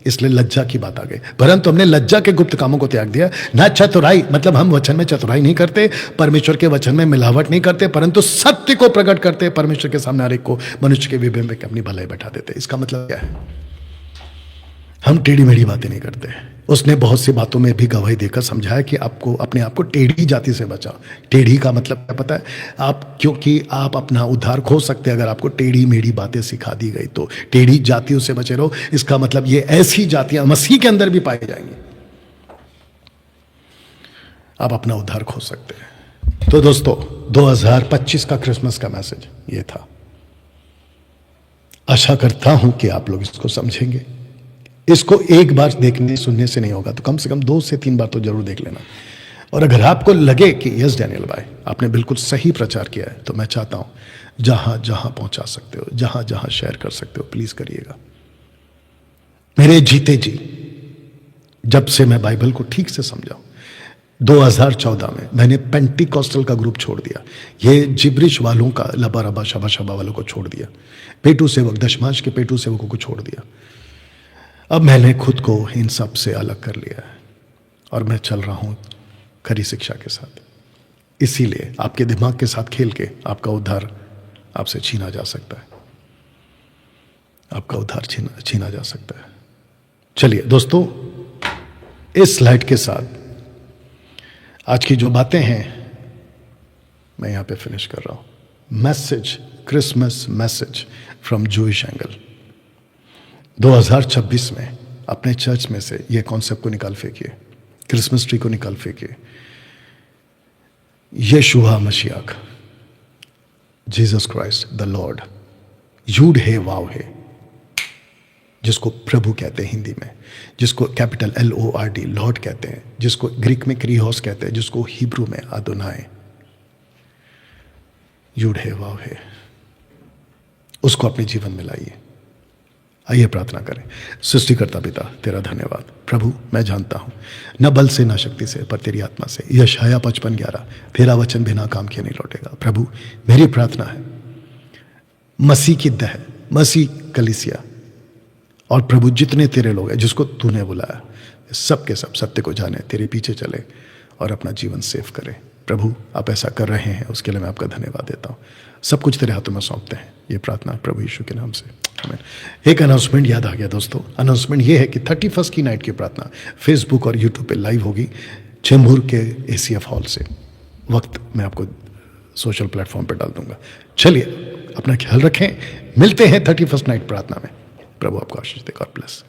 इसलिए लज्जा की बात आ गई। परंतु हमने लज्जा के गुप्त कामों को त्याग दिया। ना चतुराई, मतलब हम वचन में चतुराई नहीं करते, परमेश्वर के वचन में मिलावट नहीं करते, परंतु सत्य को प्रकट करते, परमेश्वर के सामने हर एक को मनुष्य के विवेक में अपनी भलाई बैठा देते। इसका मतलब क्या है? हम टेढ़ी मेढ़ी बातें नहीं करते। उसने बहुत सी बातों में भी गवाही देकर समझाया कि आपको अपने आप को टेढ़ी जाति से बचाओ। टेढ़ी का मतलब क्या पता है आप? क्योंकि आप अपना उद्धार खो सकते हैं अगर आपको टेढ़ी मेढ़ी बातें सिखा दी गई तो। टेढ़ी जातियों से बचे रहो, इसका मतलब ये ऐसी जातियां मसीह के अंदर भी पाई जाएंगी, आप अपना उद्धार खो सकते हैं। तो दोस्तों 2025 का क्रिसमस का मैसेज ये था। आशा करता हूं कि आप लोग इसको समझेंगे। इसको एक बार देखने सुनने से नहीं होगा, तो कम से कम 2 से 3 बार तो जरूर देख लेना। और अगर आपको लगे कि यस डैनियल भाई आपने बिल्कुल सही प्रचार किया है, तो मैं चाहता हूं जहां जहां पहुंचा सकते हो, जहां जहां शेयर कर सकते हो, प्लीज करिएगा। मेरे जीते जी जब से मैं बाइबल को ठीक से समझा, 2014 में मैंने पेंटिकॉस्टल का ग्रुप छोड़ दिया, ये जिब्रिश वालों का लबा रबा शबा शबा वालों को छोड़ दिया, पेटू सेवक दशमांश के पेटू सेवकों को छोड़ दिया। अब मैंने खुद को इन सब से अलग कर लिया है और मैं चल रहा हूं खरी शिक्षा के साथ। इसीलिए आपके दिमाग के साथ खेल के आपका उद्धार आपसे छीना जा सकता है, आपका उद्धार छीना जा सकता है। चलिए दोस्तों, इस स्लाइड के साथ आज की जो बातें हैं मैं यहां पे फिनिश कर रहा हूं। Message, Christmas message from Jewish angle. 2026 में अपने चर्च में से ये कॉन्सेप्ट को निकाल फेंकिए, क्रिसमस ट्री को निकाल फेंकिए। Yeshua Mashiach, Jesus Christ the lord, यूड है वाव है, जिसको प्रभु कहते हैं हिंदी में, जिसको कैपिटल LORD लॉर्ड कहते हैं, जिसको ग्रीक में क्रियोस कहते हैं, जिसको हिब्रू में अदोनाई, यूड है वाव है, उसको अपने जीवन में लाइए। आइए प्रार्थना करें। सृष्टिकर्ता पिता, तेरा धन्यवाद प्रभु। मैं जानता हूं न बल से न शक्ति से, पर तेरी आत्मा से। यशायाह 55:11, तेरा वचन बिना काम किए नहीं लौटेगा। प्रभु मेरी प्रार्थना है मसीह की दह, मसीह कलीसिया और प्रभु जितने तेरे लोग हैं जिसको तूने बुलाया, सब के सब सत्य को जाने, तेरे पीछे चले और अपना जीवन सेव करें। प्रभु आप ऐसा कर रहे हैं, उसके लिए मैं आपका धन्यवाद देता हूं। सब कुछ तेरे हाथों में सौंपते हैं। ये प्रार्थना प्रभु यीशु के नाम से, आमीन। एक अनाउंसमेंट याद आ गया दोस्तों। अनाउंसमेंट ये है कि 31 की नाइट की प्रार्थना फेसबुक और यूट्यूब पे लाइव होगी, चेंबूर के ACF हॉल से। वक्त मैं आपको सोशल प्लेटफॉर्म पे डाल दूंगा। चलिए अपना ख्याल रखें, मिलते हैं 31 नाइट प्रार्थना में। प्रभु आपको आशीष दे। God bless.